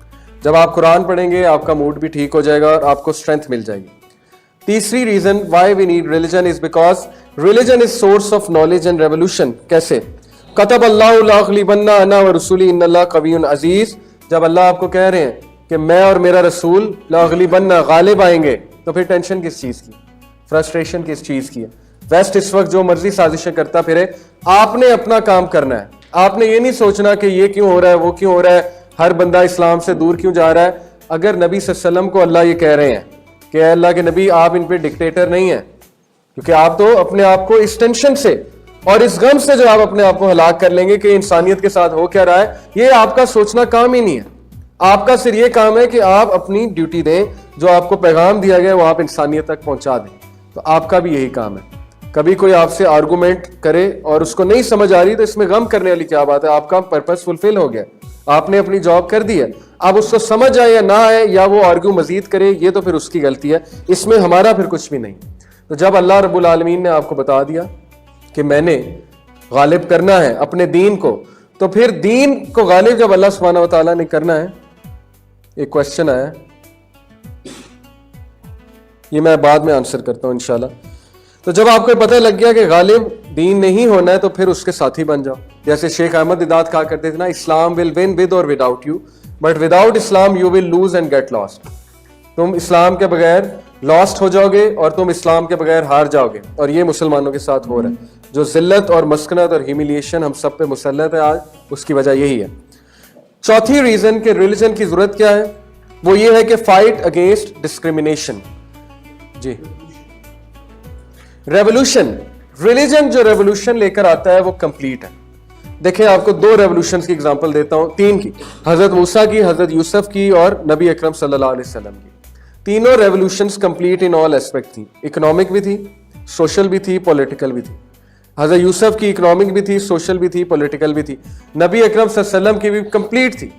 جب آپ قرآن پڑھیں گے آپ کا موڈ بھی ٹھیک ہو جائے گا اور آپ کو اسٹرینتھ مل جائے گی. تیسری reason why we need religion is because religion is source of knowledge and revolution. کیسے؟ کتب اللہ لاغلبن انا ورسولی ان اللہ قوی عزیز. جب اللہ آپ کو کہہ رہے ہیں کہ میں اور میرا رسول لاغلبن, غالب آئیں گے, تو پھر ٹینشن کس چیز کی, فرسٹریشن کس چیز کی ہے؟ ویسٹ اس وقت جو مرضی سازشیں کرتا پھرے, آپ نے اپنا کام کرنا ہے. آپ نے یہ نہیں سوچنا کہ یہ کیوں ہو رہا ہے, وہ کیوں ہو رہا ہے, ہر بندہ اسلام سے دور کیوں جا رہا ہے. اگر نبی صلی اللہ علیہ وسلم کو اللہ یہ کہہ رہے ہیں کہ اے اللہ کے نبی آپ ان پہ ڈکٹیٹر نہیں ہیں, کیونکہ آپ تو اپنے آپ کو اس ٹینشن سے اور اس غم سے جو آپ اپنے آپ کو ہلاک کر لیں گے کہ انسانیت کے ساتھ ہو کیا رہا ہے, یہ آپ کا سوچنا کام ہی نہیں ہے. آپ کا صرف یہ کام ہے کہ آپ اپنی ڈیوٹی دیں, جو آپ کو پیغام دیا گیا وہ آپ انسانیت تک پہنچا دیں. تو آپ کا بھی یہی کام ہے. کبھی کوئی آپ سے آرگومنٹ کرے اور اس کو نہیں سمجھ آ رہی, تو اس میں غم کرنے والی کیا بات ہے؟ آپ کا پرپس فلفل ہو گیا, آپ نے اپنی جاب کر دی ہے. اب اس کو سمجھ آئے یا نہ آئے, یا وہ آرگیو مزید کرے, یہ تو پھر اس کی غلطی ہے, اس میں ہمارا پھر کچھ بھی نہیں. تو جب اللہ رب العالمین نے آپ کو بتا دیا کہ میں نے غالب کرنا ہے اپنے دین کو, تو پھر دین کو غالب جب اللہ سبحانہ و تعالیٰ نے کرنا ہے, ایک کوشچن آیا, یہ میں بعد میں آنسر کرتا ہوں انشاءاللہ. تو جب آپ کو پتہ لگ گیا کہ غالب دین نہیں ہونا ہے تو پھر اس کے ساتھی بن جاؤ. جیسے شیخ احمد دیدات کہا کرتے تھے نا, Islam will win with or without you, but without Islam you will lose and get lost. تم اسلام کے بغیر لاسٹ ہو جاؤ گے اور تم اسلام کے بغیر ہار جاؤ گے, اور یہ مسلمانوں کے ساتھ ہو رہا ہے. جو ذلت اور مسکنت اور ہیومیلیشن ہم سب پہ مسلط ہے آج, اس کی وجہ یہی ہے. چوتھی ریزن کہ ریلیجن کی ضرورت کیا ہے, وہ یہ ہے کہ فائٹ اگینسٹ ڈسکریمنیشن. جی, ریولوشن, ریلیجن جو ریولوشن لے کر آتا ہے وہ کمپلیٹ ہے. دیکھیں آپ کو 2 ریولوشنز کی اگزامپل دیتا ہوں, 3 کی, حضرت موسیٰ کی, حضرت یوسف کی اور نبی اکرم صلی اللہ علیہ وسلم کی. تینوں ریولوشنز کمپلیٹ ان آل ایسپیکٹ تھی. اکنامک بھی تھی, سوشل بھی تھی, پولیٹیکل بھی تھی. حضرت یوسف کی اکنامک بھی تھی, سوشل بھی تھی, پولیٹیکل بھی تھی. نبی اکرم صلی اللہ علیہ وسلم کی بھی کمپلیٹ تھی,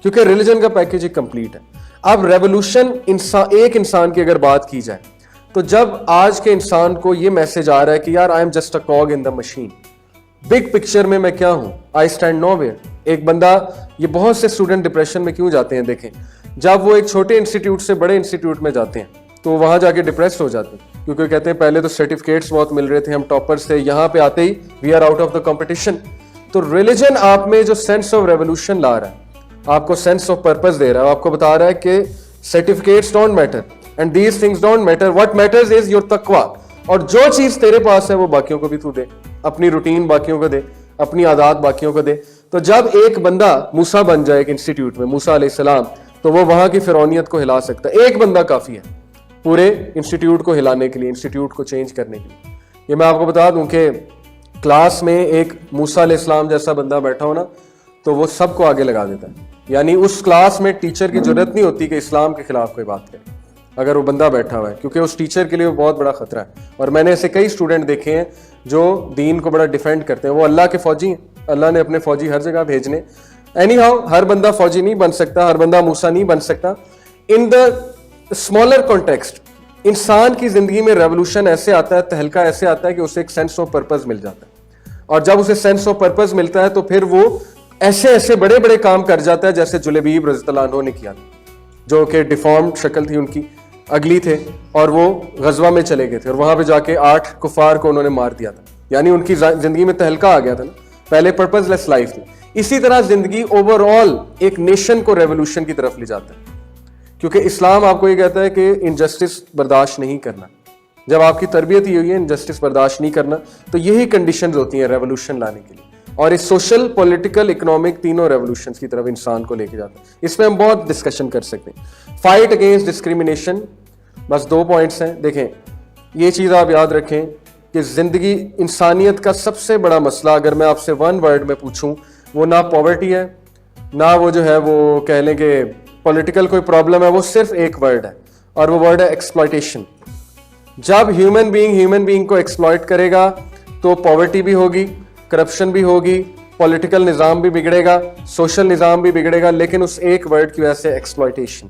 کیونکہ ریلیجن کا پیکیج کمپلیٹ ہے. اب ریولوشن ایک انسان کی اگر بات کی جائے تو جب آج کے انسان کو یہ میسج آ رہا ہے کہ یار I am just a کاگ in the machine, big picture میں کیا ہوں, آئی اسٹینڈ نو ویئر. ایک بندہ, یہ بہت سے اسٹوڈنٹ ڈپریشن میں کیوں جاتے ہیں, دیکھیں جب وہ ایک چھوٹے انسٹیٹیوٹ سے بڑے انسٹیٹیوٹ میں جاتے ہیں تو وہاں جا کے ڈپریسڈ ہو جاتے ہیں, کیونکہ کہتے ہیں پہلے تو سرٹیفکیٹس بہت مل رہے تھے, ہم ٹاپرز تھے, یہاں پہ آتے ہی we are out of the competition. تو ریلیجن آپ میں جو سینس آف ریولوشن لا رہا ہے, آپ کو سینس آف پرپز دے رہا ہے, آپ کو بتا رہا ہے کہ certificates don't matter and these things don't matter, what matters is your تقویٰ. اور جو چیز تیرے پاس ہے وہ باقیوں کو بھی تو دے, اپنی روٹین باقیوں کو دے, اپنی عادات باقیوں کو دے. تو جب ایک بندہ موسیٰ بن جائے ایک انسٹیٹیوٹ میں, موسیٰ علیہ السلام, تو وہ وہاں کی فرعونیت کو ہلا سکتا ہے. ایک بندہ کافی ہے پورے انسٹیٹیوٹ کو ہلانے کے لیے, انسٹیٹیوٹ کو چینج کرنے کے لیے. یہ میں آپ کو بتا دوں کہ کلاس میں ایک موسیٰ علیہ السلام جیسا بندہ بیٹھا ہو نا, تو وہ سب کو آگے لگا دیتا ہے. یعنی اس کلاس میں ٹیچر کی ضرورت نہیں ہوتی کہ اسلام کے خلاف کوئی بات کرے اگر وہ بندہ بیٹھا ہوا ہے, کیونکہ اس ٹیچر کے لیے وہ بہت بڑا خطرہ ہے. اور میں نے ایسے کئی اسٹوڈنٹ دیکھے ہیں جو دین کو بڑا ڈیفینڈ کرتے ہیں. وہ اللہ کے فوجی ہیں, اللہ نے اپنے فوجی ہر جگہ بھیجنے. اینی ہاؤ, ہر بندہ فوجی نہیں بن سکتا, ہر بندہ موسیٰ نہیں بن سکتا. ان دا اسمالر کانٹیکسٹ انسان کی زندگی میں ریولوشن ایسے آتا ہے, تہلکہ ایسے آتا ہے کہ اسے ایک سینس آف پرپز مل جاتا ہے. اور جب اسے سینس آف پرپز ملتا ہے تو پھر وہ ایسے ایسے بڑے بڑے کام کر جاتا ہے, جیسے جلیبیب رضی اللہ عنہ نے کیا تھا, جو کہ ڈیفارمڈ شکل تھی ان کی, اگلی تھے, اور وہ غزوہ میں چلے گئے تھے اور وہاں پہ جا کے 8 کفار کو انہوں نے مار دیا تھا. یعنی ان کی زندگی میں تہلکہ آ گیا تھا نا, پہلے پرپز لیس لائف تھی. اسی طرح زندگی اوور آل ایک نیشن کو ریولوشن کی طرف لے جاتا ہے, کیونکہ اسلام آپ کو یہ کہتا ہے کہ انجسٹس برداشت نہیں کرنا. جب آپ کی تربیت ہی ہوئی ہے انجسٹس برداشت نہیں کرنا, تو یہی کنڈیشنز ہوتی ہیں ریولوشن لانے کے لیے. اور اس سوشل, پولیٹیکل, اکنامک تینوں ریولوشنز کی طرف انسان کو لے کے جاتا ہے. اس میں ہم بہت ڈسکشن کر سکتے ہیں. فائٹ اگینسٹ ڈسکریمنیشن, بس 2 پوائنٹس ہیں. دیکھیں یہ چیز آپ یاد رکھیں کہ زندگی, انسانیت کا سب سے بڑا مسئلہ اگر میں آپ سے 1 ورڈ میں پوچھوں, وہ نہ پاورٹی ہے, نہ وہ جو ہے وہ کہہ لیں کہ پولیٹیکل کوئی پرابلم ہے, وہ صرف ایک ورڈ ہے, اور وہ ورڈ ہے ایکسپلائٹیشن. جب ہیومن بینگ کو ایکسپلائٹ کرے گا تو پاورٹی بھی ہوگی, کرپشن بھی ہوگی, پولیٹیکل نظام بھی بگڑے گا, سوشل نظام بھی بگڑے گا, لیکن اس ایک ورڈ کی وجہ سے ایکسپلائٹیشن.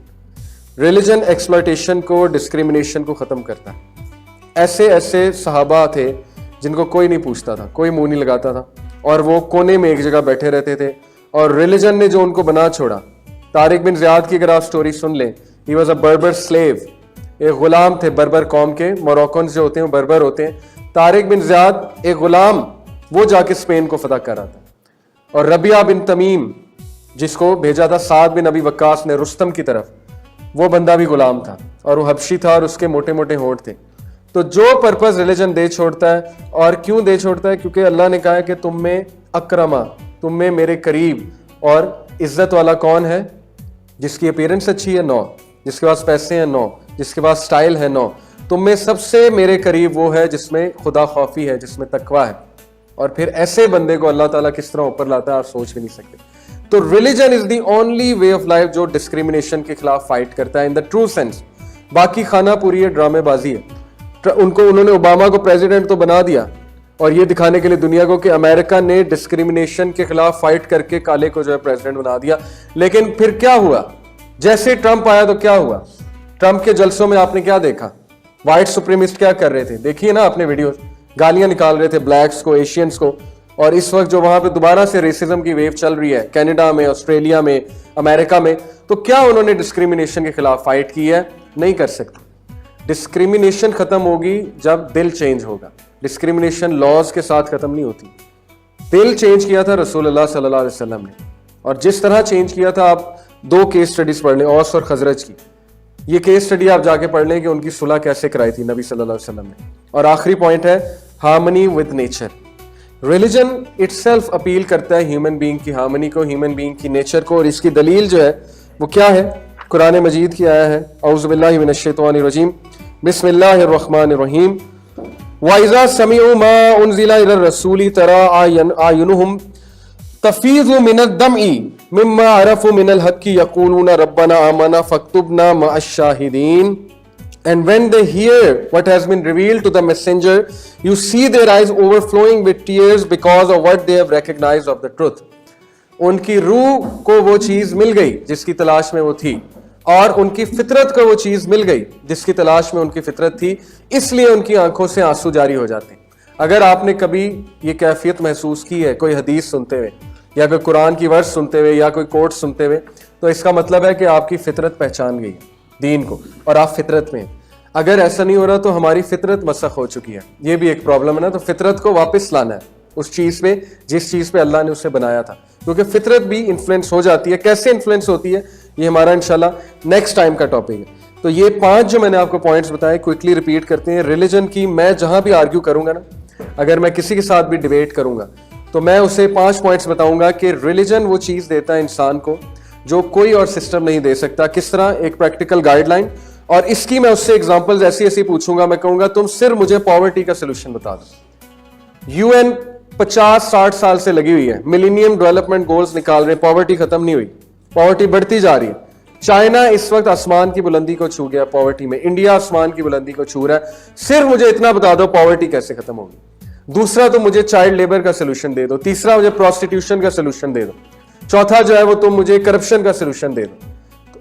ریلیجن ایکسپلائٹیشن کو, ڈسکریمنیشن کو ختم کرتا ہے. ایسے ایسے صحابہ تھے جن کو کوئی نہیں پوچھتا تھا, کوئی منہ نہیں لگاتا تھا, اور وہ کونے میں ایک جگہ بیٹھے رہتے تھے, اور ریلیجن نے جو ان کو بنا چھوڑا. طارق بن زیاد کی اگر آپ سٹوری سن لیں, he was a Berber slave, ایک غلام تھے بربر قوم کے, موروکنز جو ہوتے ہیں وہ بربر ہوتے ہیں. طارق بن زیاد ایک غلام, وہ جا کے اسپین کو فتح کرا تھا. اور ربیعہ بن تمیم جس کو بھیجا تھا سعد بن ابی وقاص نے رستم کی طرف, وہ بندہ بھی غلام تھا, اور وہ حبشی تھا, اور اس کے موٹے موٹے ہونٹ تھے. تو جو پرپز ریلیجن دے چھوڑتا ہے, اور کیوں دے چھوڑتا ہے, کیونکہ اللہ نے کہا ہے کہ تم میں اکرما, تم میں میرے قریب اور عزت والا کون ہے, جس کی اپیرنس اچھی ہے 9, جس کے پاس پیسے ہیں 9, جس کے پاس سٹائل ہے 9. تم میں سب سے میرے قریب وہ ہے جس میں خدا خوفی ہے, جس میں تقویٰ ہے. اور پھر ایسے بندے کو اللہ تعالیٰ کس طرح اوپر لاتا ہے آپ سوچ بھی نہیں سکتے. تو religion is the only way of life جو ڈسکریمنیشن کے خلاف فائٹ کرتا ہے ان دا ٹرو سینس. باقی خانہ پوری ہے, ڈرامے بازی ہے. انہوں نے اوباما کو پریزیڈنٹ تو بنا دیا, اور یہ دکھانے کے لیے دنیا کو کہ امریکہ نے ڈسکریمنیشن کے خلاف فائٹ کر کے کالے کو جو ہے پریزیڈنٹ بنا دیا. لیکن پھر کیا ہوا, جیسے ٹرمپ آیا تو کیا ہوا, ٹرمپ کے جلسوں میں آپ نے کیا دیکھا, وائٹ سپریمسٹ کیا کر رہے تھے؟ دیکھیے نا اپنے ویڈیوز، گالیاں نکال رہے تھے بلیکس کو، ایشینز کو. اور اس وقت جو وہاں پہ دوبارہ سے ریسزم کی ویو چل رہی ہے کینیڈا میں، آسٹریلیا میں، امریکہ میں، تو کیا انہوں نے ڈسکریمنیشن کے خلاف فائٹ کی ہے؟ نہیں کر سکتے. ڈسکریمنیشن ختم ہوگی جب دل چینج ہوگا. ڈسکریمنیشن لاز کے ساتھ ختم نہیں ہوتی. دل چینج کیا تھا رسول اللہ صلی اللہ علیہ وسلم نے، اور جس طرح چینج کیا تھا، آپ 2 کیس سٹڈیز پڑھ لیں، اوس اور خزرج کی. یہ کیس سٹڈی آپ جا کے پڑھ لیں کہ ان کی صلح کیسے کرائی تھی نبی صلی اللہ علیہ وسلم نے. اور آخری پوائنٹ ہے harmony with nature. Religion it self appeal کرتا ہے ہیومن بینگ کی ہارمنی کو، ہیومن بینگ کی نیچر کو، اور اس کی دلیل جو ہے وہ کیا ہے؟ قرآن مجید کی آیا ہے، اعوذ باللہ من الشیطان الرجیم، بسم اللہ الرحمن الرحیم. وَإِذَا سَمِعُوا مَا أُنزِلَ إِلَى الرَّسُولِ تَرَىٰ أَعْيُنُهُمْ تَفِيضُ مِنَ الدَّمْعِ مِمَّا عَرَفُوا مِنَ الْحَقِّ يَقُولُونَ رَبَّنَا آمَنَا فَاكْتُبْنَا مَعَ الشَّاهِدِينَ. And when they hear what has been revealed to the messenger, you see their eyes overflowing with tears because of what they have recognized of the truth. ان کی روح کو وہ چیز مل گئی جس کی تلاش میں وہ تھی، اور ان کی فطرت کو وہ چیز مل گئی جس کی تلاش میں ان کی فطرت تھی، اس لیے ان کی آنکھوں سے آنسو جاری ہو جاتے ہیں. اگر آپ نے کبھی یہ کیفیت محسوس کی ہے کوئی حدیث سنتے ہوئے، یا کوئی قرآن کی ورس سنتے ہوئے، یا کوئی کوٹ سنتے ہوئے، تو اس کا مطلب ہے کہ آپ کی فطرت پہچان گئی دین کو، اور آپ فطرت میں ہیں. اگر ایسا نہیں ہو رہا تو ہماری فطرت مسخ ہو چکی ہے. یہ بھی ایک پرابلم ہے نا. تو فطرت کو واپس لانا ہے اس چیز پہ جس چیز پہ اللہ نے اسے بنایا تھا، کیونکہ فطرت بھی انفلوئنس ہو جاتی ہے. کیسے انفلوئنس ہوتی ہے یہ ہمارا انشاءاللہ نیکسٹ ٹائم کا ٹاپک ہے. تو یہ 5 جو میں نے آپ کو پوائنٹس بتائے کوئکلی ریپیٹ کرتے ہیں. ریلیجن کی میں جہاں بھی آرگیو کروں گا نا، اگر میں کسی کے ساتھ بھی ڈیبیٹ کروں گا تو میں اسے 5 پوائنٹس بتاؤں گا کہ ریلیجن وہ چیز دیتا ہے انسان کو جو کوئی اور سسٹم نہیں دے سکتا. کس طرح؟ ایک پریکٹیکل گائیڈ لائن، اور اس کی میں اس سے ایگزامپلز ایسی پوچھوں گا. میں کہوں گا تم صرف مجھے پاورٹی کا سولوشن بتا دو. UN 50-60 سال سے لگی ہوئی ہے، ملینیم ڈیولپمنٹ گولز نکال رہے ہیں، پاورٹی ختم نہیں ہوئی، پاورٹی بڑھتی جا رہی ہے. چائنا اس وقت آسمان کی بلندی کو چھو گیا پاورٹی میں، انڈیا آسمان کی بلندی کو چھو رہا ہے. صرف مجھے اتنا بتا دو پاورٹی کیسے ختم ہوگی. دوسرا تو مجھے چائلڈ لیبر کا سولوشن دے دو. تیسرا مجھے پروسٹیٹیوشن کا سولوشن دے دو. چوتھا جو ہے وہ تم مجھے کرپشن کا سولوشن دے دو.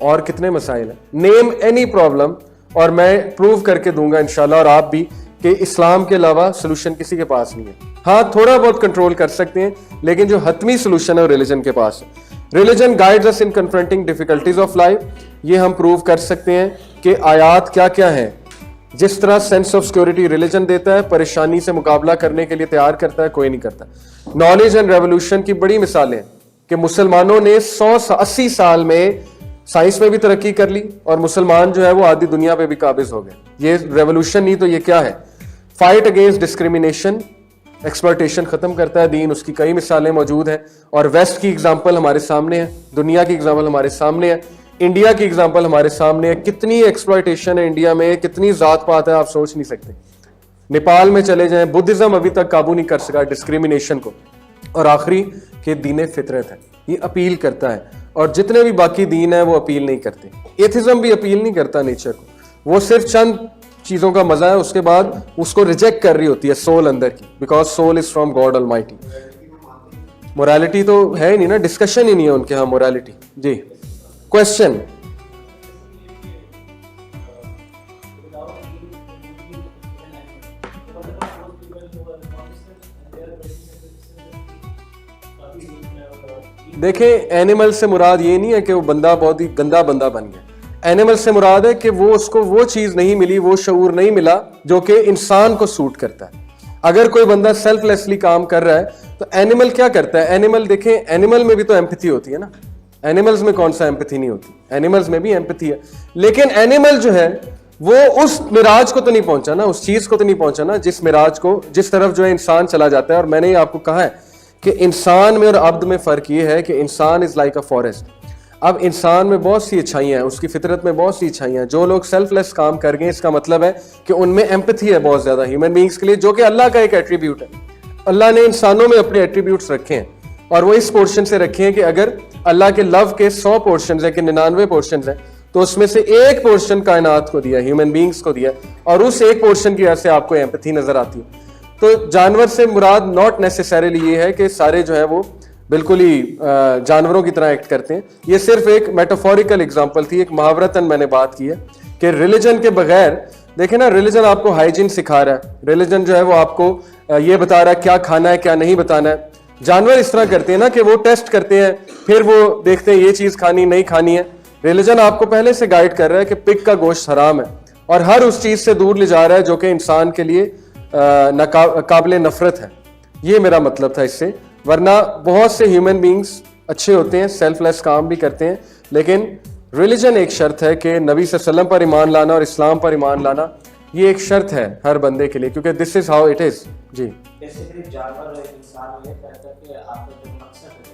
اور کتنے مسائل ہیں، نیم اینی پرابلم، اور میں پروو کر کے دوں گا انشاءاللہ، اور آپ بھی، کہ اسلام کے علاوہ سولوشن کسی کے پاس نہیں ہے. ہاں تھوڑا بہت کنٹرول کر سکتے ہیں، لیکن جو حتمی سولوشن ہے وہ ریلیجن کے پاس ہے. Religion guides us in confronting difficulties of life. یہ ہم پروو کر سکتے ہیں کہ آیات کیا کیا ہیں. جس طرح سینس آف سیکورٹی ریلیجن دیتا ہے، پریشانی سے مقابلہ کرنے کے لیے تیار کرتا ہے، کوئی نہیں کرتا. نالج اینڈ ریولوشن کی بڑی مثالیں ہیں کہ مسلمانوں نے 180 سال میں سائنس میں بھی ترقی کر لی، اور مسلمان جو ہے وہ آدھی دنیا پہ بھی قابض ہو گئے. یہ ریولوشن نہیں تو یہ کیا ہے؟ فائٹ اگینسٹ ڈسکریمنیشن، ایکسپلائٹیشن ختم کرتا ہے دین. اس کی کئی مثالیں موجود ہیں، اور ویسٹ کی اگزامپل ہمارے سامنے ہے، دنیا کی اگزامپل ہمارے سامنے ہے، انڈیا کی اگزامپل ہمارے سامنے ہے. کتنی ایکسپلائٹیشن ہے انڈیا میں، کتنی ذات پات ہے، آپ سوچ نہیں سکتے. نیپال میں چلے جائیں، بدھزم ابھی تک قابو نہیں کر سکا ڈسکریمنیشن کو. اور آخری کہ دین فطرت ہے، یہ اپیل کرتا ہے، اور جتنے بھی باقی دین ہیں وہ اپیل نہیں کرتے. ایتھزم بھی اپیل نہیں کرتا نیچر کو، وہ صرف چند چیزوں کا مزہ ہے، اس کے بعد اس کو ریجیکٹ کر رہی ہوتی ہے سول اندر کی، because soul is from God Almighty. Morality تو ہے ہی نہیں نا، ڈسکشن ہی نہیں ہے ان کے ہاں مورالٹی. جی کوشچن. دیکھیں اینیمل سے مراد یہ نہیں ہے کہ وہ بندہ بہت ہی گندا بندہ بن گیا. اینیمل سے مراد ہے کہ وہ اس کو وہ چیز نہیں ملی، وہ شعور نہیں ملا جو کہ انسان کو سوٹ کرتا ہے. اگر کوئی بندہ سیلف لیسلی کام کر رہا ہے تو اینیمل کیا کرتا ہے؟ اینیمل دیکھیں، اینیمل میں بھی تو ایمپتھی ہوتی ہے نا. اینیملز میں کون سا ایمپتھی نہیں ہوتی؟ اینیملز میں بھی ایمپتھی ہے. لیکن اینیمل جو ہے وہ اس معراج کو تو نہیں پہنچا نا، اس چیز کو تو نہیں پہنچا نا جس معراج کو، جس طرف جو ہے انسان چلا جاتا ہے. اور میں نے آپ کو کہا ہے کہ انسان میں اور عبد میں فرق یہ ہے کہ انسان از لائک اے فارسٹ. اب انسان میں بہت سی اچھائیاں ہیں، اس کی فطرت میں بہت سی اچھائیاں ہیں. جو لوگ سیلف لیس کام کر گئے، اس کا مطلب ہے کہ ان میں ایمپتھی ہے بہت زیادہ ہیومن بینگز کے لیے، جو کہ اللہ کا ایک ایٹریبیوٹ ہے. اللہ نے انسانوں میں اپنے ایٹریبیوٹس رکھے ہیں، اور وہ اس پورشن سے رکھے ہیں کہ اگر اللہ کے لو کے 100 پورشنز ہیں کہ 99 پورشنز ہیں، تو اس میں سے ایک پورشن کائنات کو دیا، ہیومن بینگز کو دیا، اور اس ایک پورشن کی وجہ سے آپ کو ایمپتھی نظر آتی ہے. تو جانور سے مراد ناٹ نیسیسریلی یہ ہے کہ سارے جو ہے وہ بالکل ہی جانوروں کی طرح ایکٹ کرتے ہیں. یہ صرف ایک میٹافوریکل ایگزامپل تھی، ایک محاورتاً میں نے بات کی ہے کہ ریلیجن کے بغیر دیکھیں نا ریلیجن آپ کو ہائیجین سکھا رہا ہے, ریلیجن جو ہے وہ آپ کو یہ بتا رہا ہے کیا کھانا ہے کیا نہیں بتانا ہے. جانور اس طرح کرتے ہیں نا کہ وہ ٹیسٹ کرتے ہیں, پھر وہ دیکھتے ہیں یہ چیز کھانی نہیں کھانی ہے. ریلیجن آپ کو پہلے سے گائیڈ کر رہا ہے کہ پگ کا گوشت حرام ہے, اور ہر اس چیز سے دور لے جا رہا ہے جو کہ انسان کے لیے قابل نفرت ہے. یہ میرا مطلب تھا اس سے. ورنہ بہت سے ہیومن بینگز اچھے ہوتے ہیں, سیلف لیس کام بھی کرتے ہیں, لیکن ریلیجن ایک شرط ہے کہ نبی صلی اللہ علیہ وسلم پر ایمان لانا اور اسلام پر ایمان لانا, یہ ایک شرط ہے ہر بندے کے لیے, کیونکہ this is how it is. جی بیسیکلی جانور اور انسان یہ کہتا ہے کہ آپ کا جو مقصد ہے